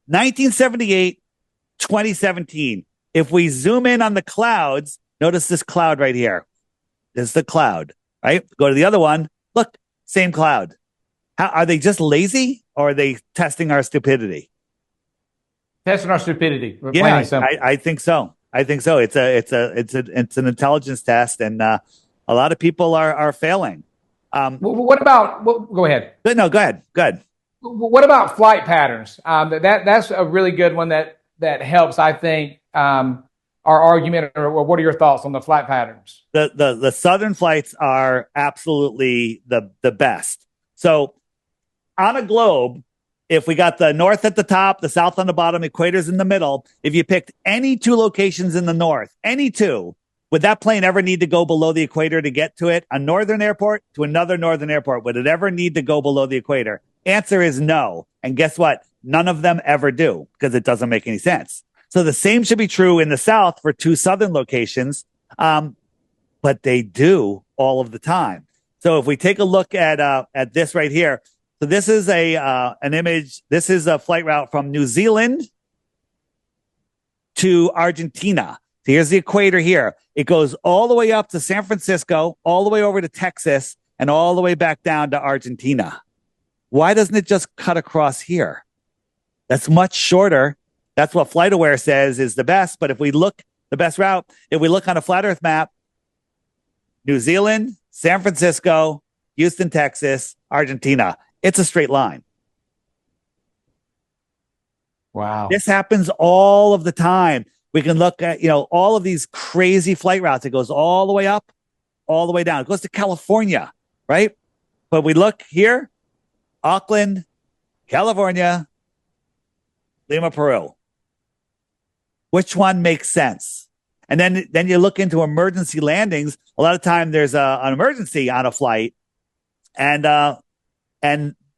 B: 1978, 2017. If we zoom in on the clouds, notice this cloud right here. This is the cloud, right? Go to the other one. Look, same cloud. Are they just lazy or are they testing our stupidity?
A: Testing our stupidity.
B: Yeah, I think so. I think so. It's an intelligence test, and a lot of people are failing.
A: What about? Go ahead.
B: No, go ahead. Go ahead.
A: What about flight patterns? That's a really good one that helps. I think our argument. Or what are your thoughts on the flight patterns?
B: The southern flights are absolutely the best. So on a globe, if we got the north at the top, the south on the bottom, equators in the middle, if you picked any 2 locations in the north, any 2, would that plane ever need to go below the equator to get to it? A northern airport to another northern airport. Would it ever need to go below the equator? Answer is no. And guess what? None of them ever do because it doesn't make any sense. So the same should be true in the south for 2 southern locations. But they do all of the time. So if we take a look at this right here, so this is an image. This is a flight route from New Zealand to Argentina. So here's the equator here. It goes all the way up to San Francisco, all the way over to Texas, and all the way back down to Argentina. Why doesn't it just cut across here? That's much shorter. That's what FlightAware says is the best. But if we look, the best route, if we look on a flat Earth map, New Zealand, San Francisco, Houston, Texas, Argentina. It's a straight line.
A: Wow.
B: This happens all of the time. We can look at, all of these crazy flight routes. It goes all the way up, all the way down. It goes to California, right? But we look here, Auckland, California, Lima, Peru. Which one makes sense? And then you look into emergency landings. A lot of time there's an emergency on a flight, and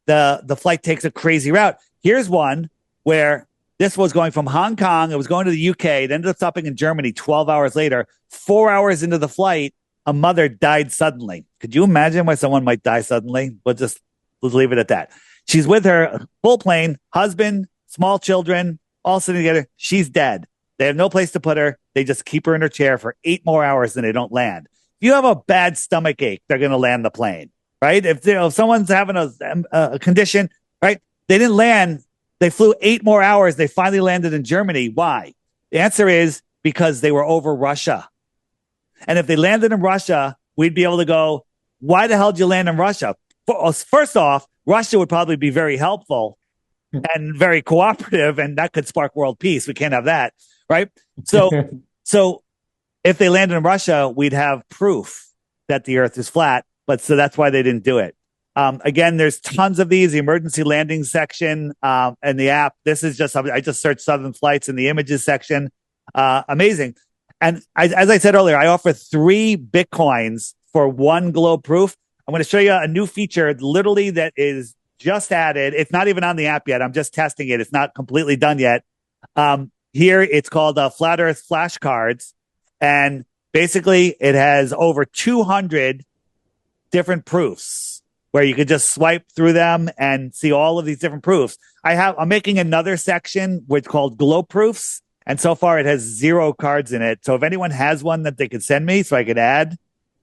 B: the flight takes a crazy route. Here's one where this was going from Hong Kong. It was going to the UK. It ended up stopping in Germany 12 hours later. 4 hours into the flight, a mother died suddenly. Could you imagine why someone might die suddenly? Let's leave it at that. She's with her full plane, husband, small children, all sitting together. She's dead. They have no place to put her. They just keep her in her chair for 8 more hours and they don't land. If you have a bad stomach ache, they're going to land the plane, right? If someone's having a condition, right? They didn't land. They flew 8 more hours. They finally landed in Germany. Why? The answer is because they were over Russia. And if they landed in Russia, we'd be able to go, why the hell did you land in Russia? First off, Russia would probably be very helpful and very cooperative, and that could spark world peace. We can't have that, right? So if they landed in Russia, we'd have proof that the Earth is flat. So that's why they didn't do it. Again, there's tons of these. The emergency landing section and the app. This is just I just searched Southern flights in the images section. Amazing. And as I said earlier, I offer 3 Bitcoins for 1 globe proof. I'm going to show you a new feature, literally that is just added. It's not even on the app yet. I'm just testing it. It's not completely done yet. Here, it's called Flat Earth Flashcards, and basically, it has over 200 different proofs where you could just swipe through them and see all of these different proofs. I'm making another section which called Glow Proofs, and so far it has 0 cards in it. So if anyone has one that they could send me so I could add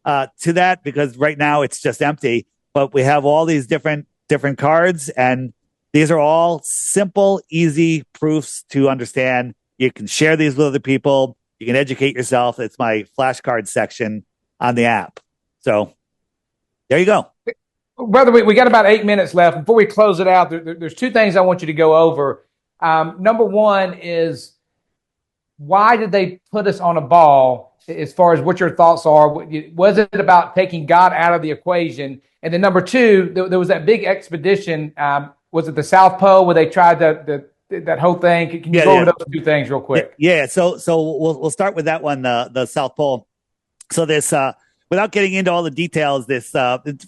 B: to that, because right now it's just empty, but we have all these different different cards, and these are all simple, easy proofs to understand. You can share these with other people. You can educate yourself. It's my flashcard section on the app. So there you go.
A: Brother, we got about 8 minutes left. Before we close it out, there's two things I want you to go over. Number one is, why did they put us on a ball, as far as what your thoughts are? Was it about taking God out of the equation? And then number two, there was that big expedition. Was it the South Pole where they tried that whole thing? Can you go over those two things real quick?
B: Yeah. So we'll start with that one, the South Pole. So this, without getting into all the details, this it's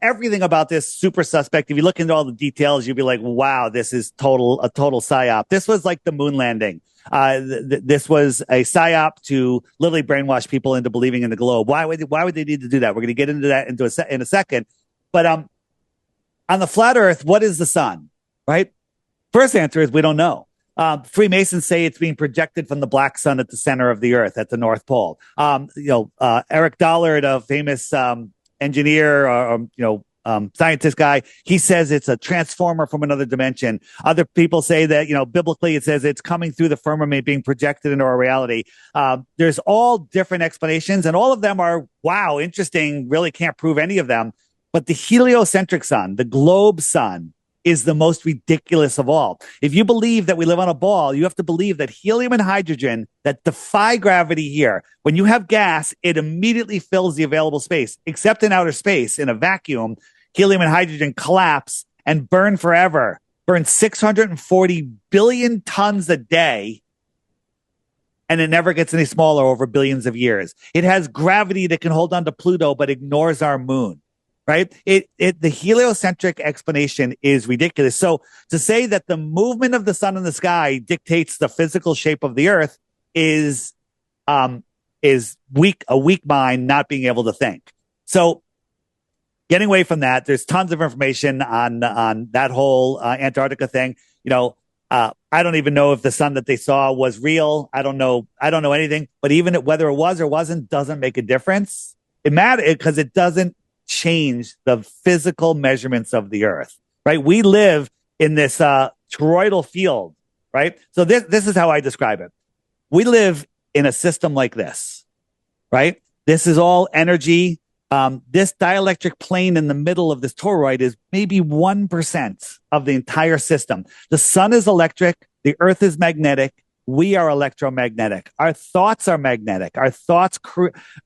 B: everything about this super suspect. If you look into all the details, you'll be like, wow, this is a total psyop. This was like the moon landing. This was a psyop to literally brainwash people into believing in the globe. Why would they need to do that? We're going to get into that in a second. But on the flat Earth, what is the sun? Right? First answer is we don't know. Freemasons say it's being projected from the black sun at the center of the Earth at the North Pole. Eric Dollard, a famous engineer, scientist guy, he says it's a transformer from another dimension. Other people say that, biblically it says it's coming through the firmament, being projected into our reality. There's all different explanations, and all of them are, wow, interesting. Really can't prove any of them. But the heliocentric sun, the globe sun, is the most ridiculous of all. If you believe that we live on a ball, you have to believe that helium and hydrogen that defy gravity here, when you have gas, it immediately fills the available space, except in outer space, in a vacuum, helium and hydrogen collapse and burn forever, burn 640 billion tons a day, and it never gets any smaller over billions of years. It has gravity that can hold on to Pluto, but ignores our moon. Right? The heliocentric explanation is ridiculous. So to say that the movement of the sun in the sky dictates the physical shape of the Earth is weak, a weak mind not being able to think. So getting away from that, there's tons of information on that whole Antarctica thing. I don't even know if the sun that they saw was real. I don't know anything. But even whether it was or wasn't doesn't make a difference. It matters because it doesn't change the physical measurements of the Earth, right? We live in this toroidal field, right? So this is how I describe it. We live in a system like this, right? This is all energy. This dielectric plane in the middle of this toroid is maybe 1% of the entire system. The sun is electric. The Earth is magnetic. We are electromagnetic. Our thoughts are magnetic. Our thoughts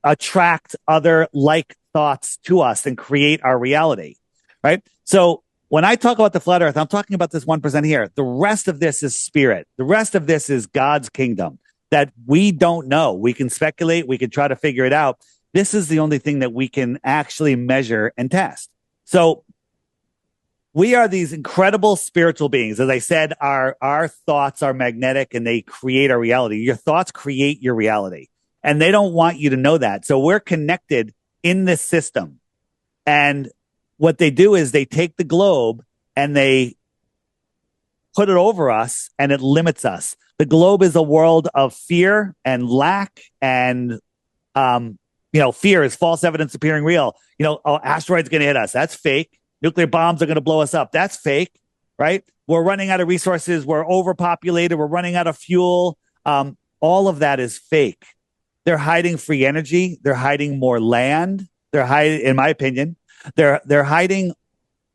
B: attract other like thoughts to us and create our reality, right? So when I talk about the flat Earth, I'm talking about this 1% here. The rest of this is spirit. The rest of this is God's kingdom that we don't know. We can speculate. We can try to figure it out. This is the only thing that we can actually measure and test. So we are these incredible spiritual beings. As I said, our thoughts are magnetic and they create our reality. Your thoughts create your reality, and they don't want you to know that. So we're connected in this system. And what they do is they take the globe and they put it over us, and it limits us. The globe is a world of fear and lack, and fear is false evidence appearing real. Asteroids going to hit us. That's fake. Nuclear bombs are going to blow us up. That's fake, right? We're running out of resources. We're overpopulated. We're running out of fuel. All of that is fake. They're hiding free energy. They're hiding more land. They're hiding, in my opinion, they're hiding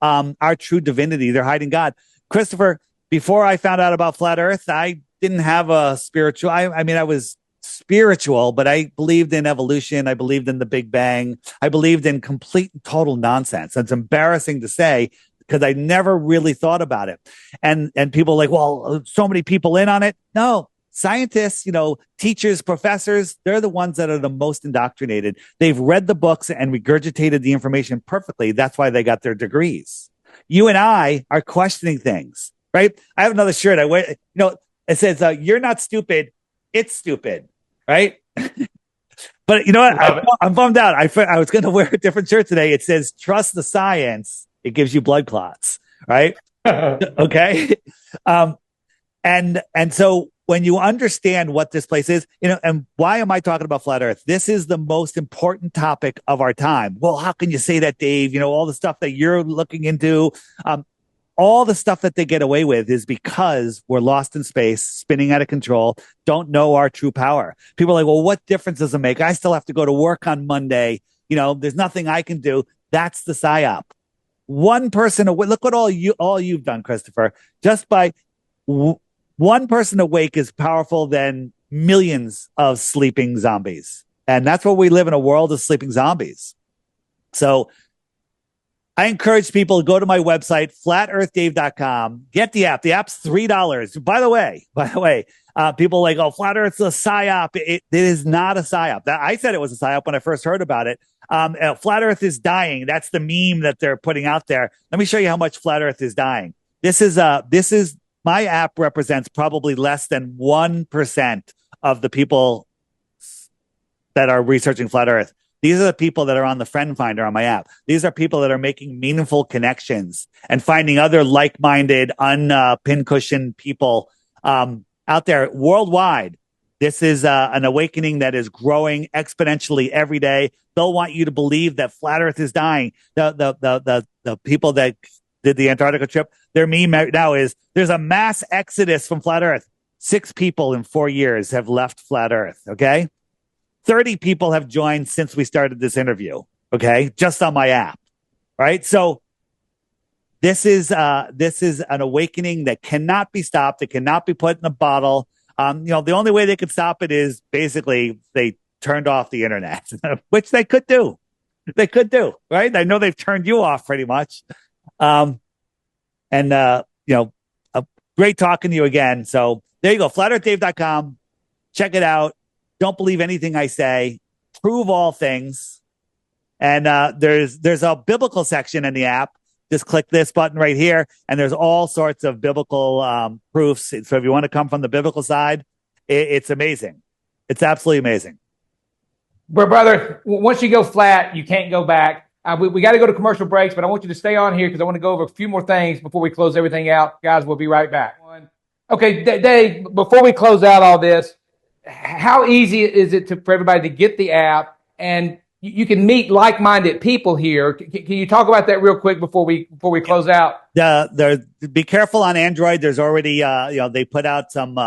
B: our true divinity. They're hiding God. Christopher, before I found out about flat Earth, I didn't have a spiritual. I was spiritual, but I believed in evolution. I believed in the Big Bang. I believed in complete and total nonsense. It's embarrassing to say because I never really thought about it. And people are like, well, so many people in on it. No. Scientists, teachers, professors, they're the ones that are the most indoctrinated. They've read the books and regurgitated the information perfectly. That's why they got their degrees. You and I are questioning things, right? I have another shirt. I wear, it says, you're not stupid. It's stupid, right? But you know what? I'm bummed out. I was going to wear a different shirt today. It says, trust the science. It gives you blood clots, right? Okay. And so when you understand what this place is, and why am I talking about flat Earth? This is the most important topic of our time. Well, how can you say that, Dave? All the stuff that you're looking into, all the stuff that they get away with is because we're lost in space, spinning out of control, don't know our true power. People are like, well, what difference does it make? I still have to go to work on Monday. There's nothing I can do. That's the psyop. One person away. Look what all you've done, Christopher. Just by one person awake is powerful than millions of sleeping zombies. And that's what we live in, a world of sleeping zombies. So I encourage people to go to my website, flatearthdave.com, get the app. The app's $3. By the way, people are like, oh, Flat Earth's a psyop. It is not a psyop. I said it was a psyop when I first heard about it. Flat Earth is dying. That's the meme that they're putting out there. Let me show you how much Flat Earth is dying. This is my app represents probably less than 1% of the people that are researching Flat Earth. These are the people that are on the friend finder on my app. These are people that are making meaningful connections and finding other like-minded, pincushion people out there worldwide. This is an awakening that is growing exponentially every day. They'll want you to believe that flat Earth is dying. The people that did the Antarctica trip, their meme now is there's a mass exodus from flat Earth. 6 people in 4 years have left flat Earth. Okay. 30 people have joined since we started this interview. Okay. Just on my app. Right. So this is an awakening that cannot be stopped. It cannot be put in a bottle. The only way they could stop it is basically they turned off the internet, which they could do. They could do, right? I know they've turned you off pretty much. Great talking to you again. So there you go. flatearthdave.com. Check it out. Don't believe anything I say. Prove all things. And there's a biblical section in the app. Just click this button right here, and there's all sorts of biblical proofs. So if you want to come from the biblical side, it's amazing. It's absolutely amazing.
A: But brother, once you go flat, you can't go back. We got to go to commercial breaks, but I want you to stay on here because I want to go over a few more things before we close everything out. Guys, we'll be right back. Okay, Dave, before we close out all this, how easy is it for everybody to get the app? And you can meet like-minded people here. Can you talk about that real quick before we close out?
B: Be careful on Android. There's already they put out some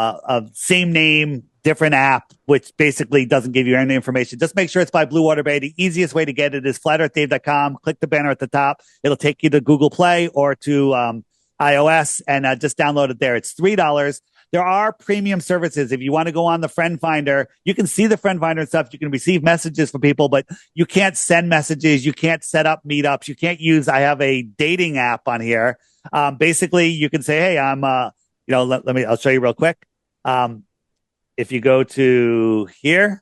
B: same name, different app, which basically doesn't give you any information. Just make sure it's by Blue Water Bay. The easiest way to get it is flatearthdave.com. Click the banner at the top. It'll take you to Google Play or to iOS, and just download it there. It's $3. There are premium services. If you want to go on the friend finder, you can see the friend finder and stuff. You can receive messages from people, but you can't send messages. You can't set up meetups. You can't I have a dating app on here. Basically you can say, hey, I'm, I'll show you real quick. If you go to here,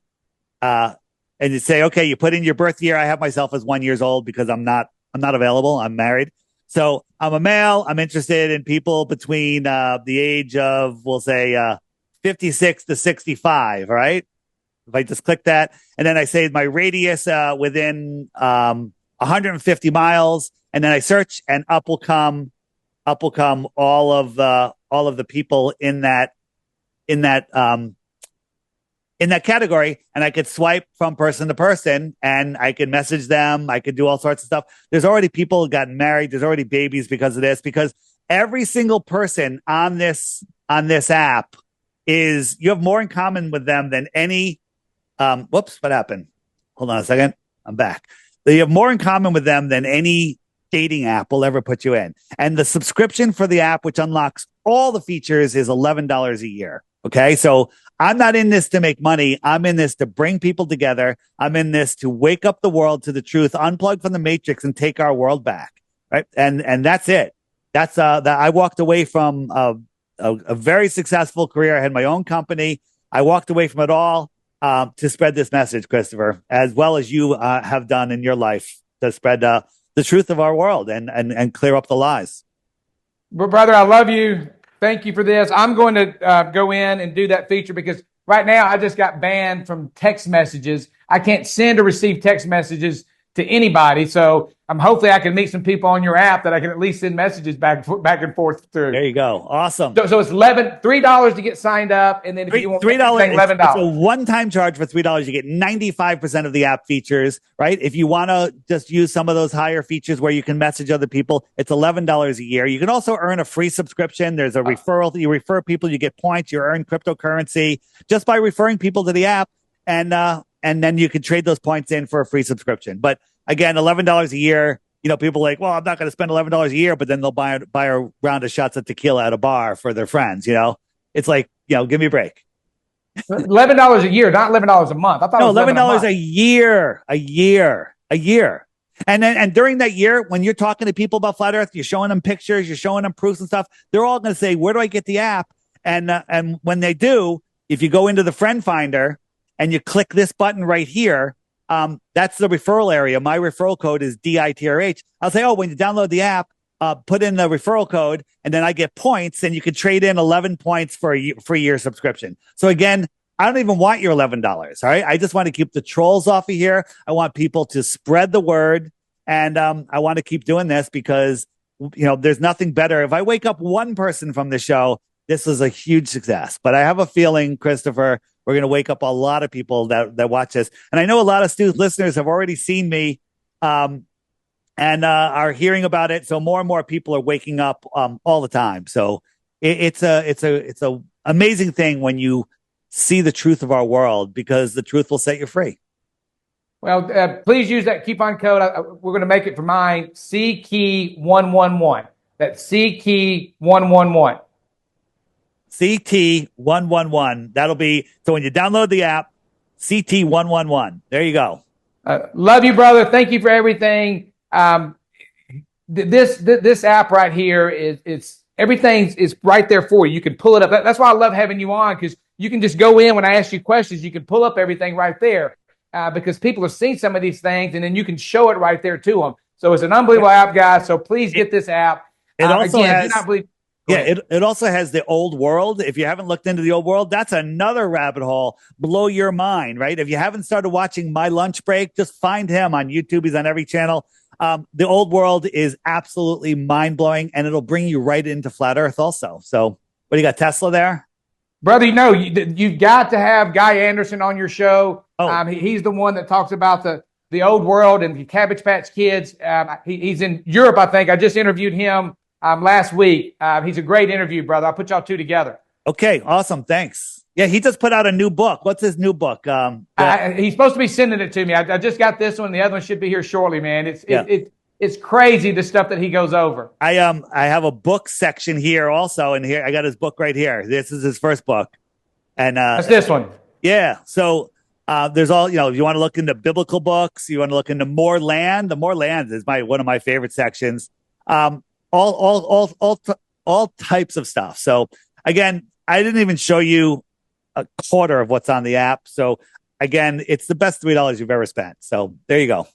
B: and you say, okay, you put in your birth year. I have myself as 1 year old because I'm not available. I'm married. So I'm a male. I'm interested in people between the age of, we'll say, 56 to 65. All right. If I just click that, and then I say my radius within 150 miles, and then I search, and up will come all of the people in that category, and I could swipe from person to person, and I could message them. I could do all sorts of stuff. There's already people who got married. There's already babies because of this, because every single person on this app you have more in common with them than any, whoops, what happened? Hold on a second. I'm back. You have more in common with them than any dating app will ever put you in. And the subscription for the app, which unlocks all the features, is $11 a year. Okay. So I'm not in this to make money. I'm in this to bring people together. I'm in this to wake up the world to the truth, unplug from the matrix, and take our world back. Right. And that's it. That's I walked away from a very successful career. I had my own company. I walked away from it all to spread this message, Christopher, as well as you have done in your life, to spread the truth of our world and clear up the lies.
A: Brother, I love you. Thank you for this. I'm going to go in and do that feature because right now I just got banned from text messages. I can't send or receive text messages to anybody. So hopefully I can meet some people on your app that I can at least send messages back and forth through.
B: There you go. Awesome.
A: So it's $3 to get signed up, and then if you want
B: $3,
A: $11.
B: It's a one-time charge for $3. You get 95% of the app features, right? If you want to just use some of those higher features where you can message other people, it's $11 a year. You can also earn a free subscription. There's a referral. You refer people, you get points. You earn cryptocurrency just by referring people to the app, and then you can trade those points in for a free subscription. But again, $11 a year. You know, people are like, well, I'm not going to spend $11 a year, but then they'll buy a round of shots of tequila at a bar for their friends. You know, it's like, give me a break.
A: $11 a year, not $11 a month. I thought
B: no,
A: it was
B: $11 a year. And during that year, when you're talking to people about flat Earth, you're showing them pictures, you're showing them proofs and stuff. They're all going to say, where do I get the app? And when they do, if you go into the friend finder and you click this button right here, that's the referral area. My referral code is DITRH. I'll say, when you download the app, put in the referral code, and then I get points, and you can trade in 11 points for a free year subscription. So again, I don't even want your $11. All right. I just want to keep the trolls off of here. I want people to spread the word. And, I want to keep doing this because, there's nothing better. If I wake up one person from the show, this is a huge success. But I have a feeling, Christopher, we're going to wake up a lot of people that watch this. And I know a lot of astute listeners have already seen me and are hearing about it. So more and more people are waking up all the time. So it's a amazing thing when you see the truth of our world, because the truth will set you free.
A: Well, please use that coupon code. We're going to make it for mine, CKey111. That's CKey111.
B: CT111. That'll be, so when you download the app, CT111. There you go.
A: Love you, brother. Thank you for everything. This app right here is everything is right there for you. You can pull it up. That's why I love having you on, because you can just go in when I ask you questions. You can pull up everything right there because people have seen some of these things, and then you can show it right there to them. So it's an unbelievable app, guys. So please get this app.
B: It also
A: again,
B: has.
A: Do not believe.
B: It also has the old world. If you haven't looked into the old world, that's another rabbit hole. Blow your mind, right? If you haven't started watching My Lunch Break, just find him on YouTube. He's on every channel. The old world is absolutely mind blowing, and it'll bring you right into flat Earth also. So, what do you got, Tesla there?
A: Brother, you've got to have Guy Anderson on your show. He's the one that talks about the old world and the Cabbage Patch Kids. He's in Europe, I think. I just interviewed him last week. He's a great interview, brother. I'll put y'all two together. Okay, awesome. Thanks. Yeah, he just put out a new book. What's his new book? He's supposed to be sending it to me. I just got this one. The other one should be here shortly, man. It's crazy, the stuff that he goes over. I have a book section here also, and here I got his book right here. This is his first book. And that's this one. Yeah. So there's all, if you want to look into biblical books, you want to look into More Land. The More Land is one of my favorite sections. All types of stuff. So again, I didn't even show you a quarter of what's on the app. So again, it's the best $3 you've ever spent. So there you go.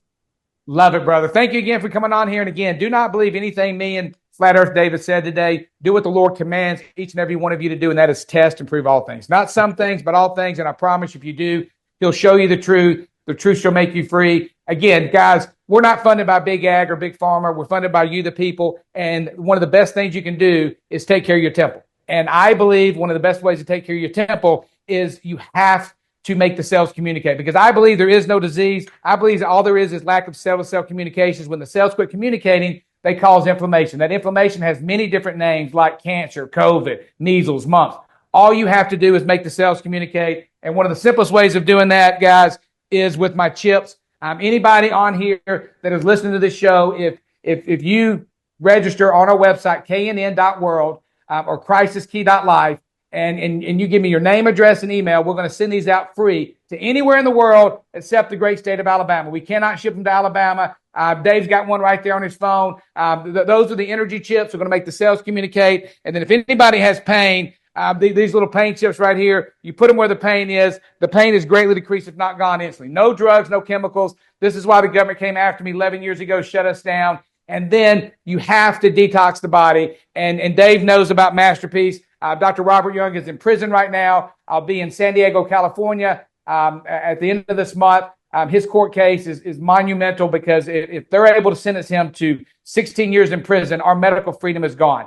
A: Love it, brother. Thank you again for coming on here. And again, do not believe anything me and Flat Earth David said today. Do what the Lord commands each and every one of you to do, and that is test and prove all things. Not some things, but all things. And I promise if you do, he'll show you the truth. The truth shall make you free. Again, guys, we're not funded by Big Ag or Big Pharma. We're funded by you, the people. And one of the best things you can do is take care of your temple. And I believe one of the best ways to take care of your temple is you have to make the cells communicate, because I believe there is no disease. I believe all there is lack of cell-to-cell communications. When the cells quit communicating, they cause inflammation. That inflammation has many different names like cancer, COVID, measles, mumps. All you have to do is make the cells communicate. And one of the simplest ways of doing that, guys, is with my chips. Anybody on here that is listening to this show, if you register on our website, knn.world or crisiskey.life, and you give me your name, address, and email, we're going to send these out free to anywhere in the world except the great state of Alabama. We cannot ship them to Alabama. Dave's got one right there on his phone. Those are the energy chips. We're going to make the cells communicate. And then if anybody has pain, these little pain chips right here, you put them where the pain is. The pain is greatly decreased, if not gone instantly. No drugs, no chemicals. This is why the government came after me 11 years ago, shut us down. And then you have to detox the body. And Dave knows about Masterpiece. Dr. Robert Young is in prison right now. I'll be in San Diego, California at the end of this month. His court case is monumental because if they're able to sentence him to 16 years in prison, our medical freedom is gone.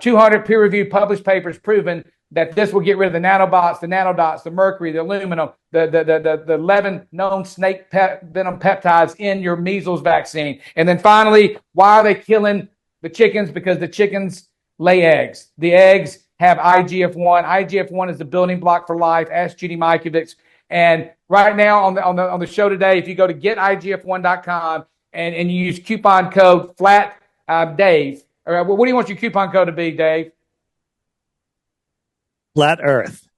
A: 200 peer-reviewed published papers proven that this will get rid of the nanobots, the nanodots, the mercury, the aluminum, the 11 known snake venom peptides in your measles vaccine. And then finally, why are they killing the chickens? Because the chickens lay eggs. The eggs have IGF-1. IGF-1 is the building block for life. Ask Judy Mikovits. And right now on the show today, if you go to getigf1.com and you use coupon code FLAT Dave, or what do you want your coupon code to be, Dave?
B: Flat Earth.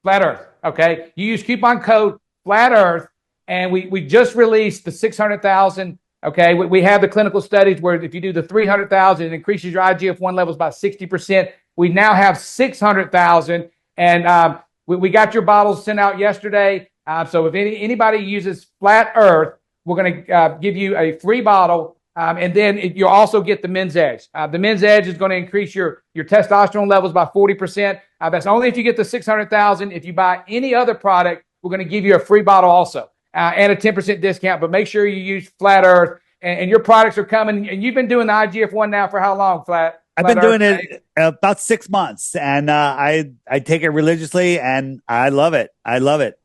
A: Flat Earth. Okay. You use coupon code Flat Earth, and we just released the 600,000. Okay. We have the clinical studies where if you do the 300,000, it increases your IGF-1 levels by 60%. We now have 600,000, and we got your bottles sent out yesterday. So if anybody uses Flat Earth, we're going to give you a free bottle. And then you'll also get the Men's Edge. The Men's Edge is going to increase your testosterone levels by 40%. That's only if you get the 600,000. If you buy any other product, we're going to give you a free bottle also and a 10% discount. But make sure you use Flat Earth, and your products are coming. And you've been doing the IGF-1 now for how long,
B: I've been doing it about 6 months, and I take it religiously, and I love it. I love it.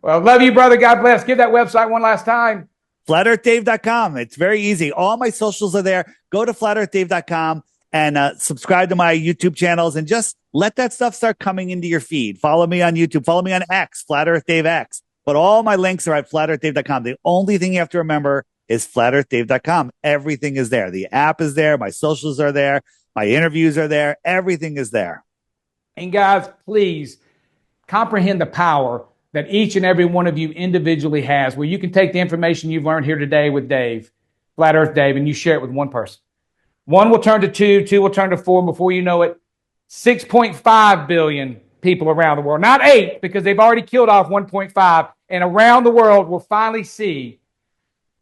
A: Well, love you, brother. God bless. Give that website one last time.
B: FlatEarthDave.com. It's very easy. All my socials are there. Go to FlatEarthDave.com and subscribe to my YouTube channels, and just let that stuff start coming into your feed. Follow me on YouTube. Follow me on X, FlatEarthDaveX. But all my links are at FlatEarthDave.com. The only thing you have to remember is FlatEarthDave.com. Everything is there. The app is there. My socials are there. My interviews are there. Everything is there.
A: And guys, please comprehend the power that each and every one of you individually has, where you can take the information you've learned here today with Dave, Flat Earth Dave, and you share it with one person. One will turn to two, two will turn to four, and before you know it, 6.5 billion people around the world. Not 8, because they've already killed off 1.5, and around the world will finally see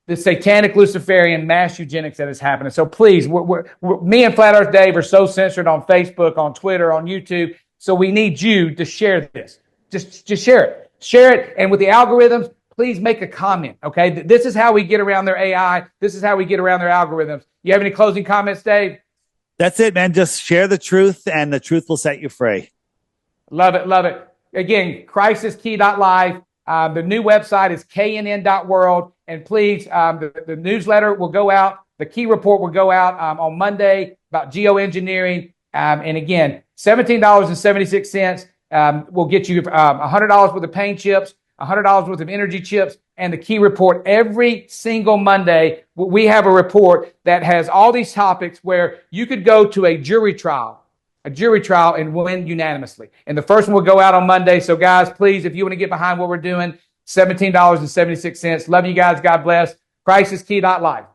A: the satanic Luciferian mass eugenics that is happening. So please, me and Flat Earth Dave are so censored on Facebook, on Twitter, on YouTube, so we need you to share this. Just share it. Share it, and with the algorithms, please make a comment, okay? This is how we get around their AI. This is how we get around their algorithms. You have any closing comments, Dave?
B: That's it, man. Just share the truth, and the truth will set you free.
A: Love it, love it. Again, crisiskey.life. The new website is knn.world. And please, the newsletter will go out. The key report will go out on Monday about geoengineering. And again, $17.76. We'll get you $100 worth of paint chips, $100 worth of energy chips, and the key report every single Monday. We have a report that has all these topics where you could go to a jury trial and win unanimously. And the first one will go out on Monday. So guys, please, if you want to get behind what we're doing, $17.76. Love you guys. God bless. CrisisKey.life.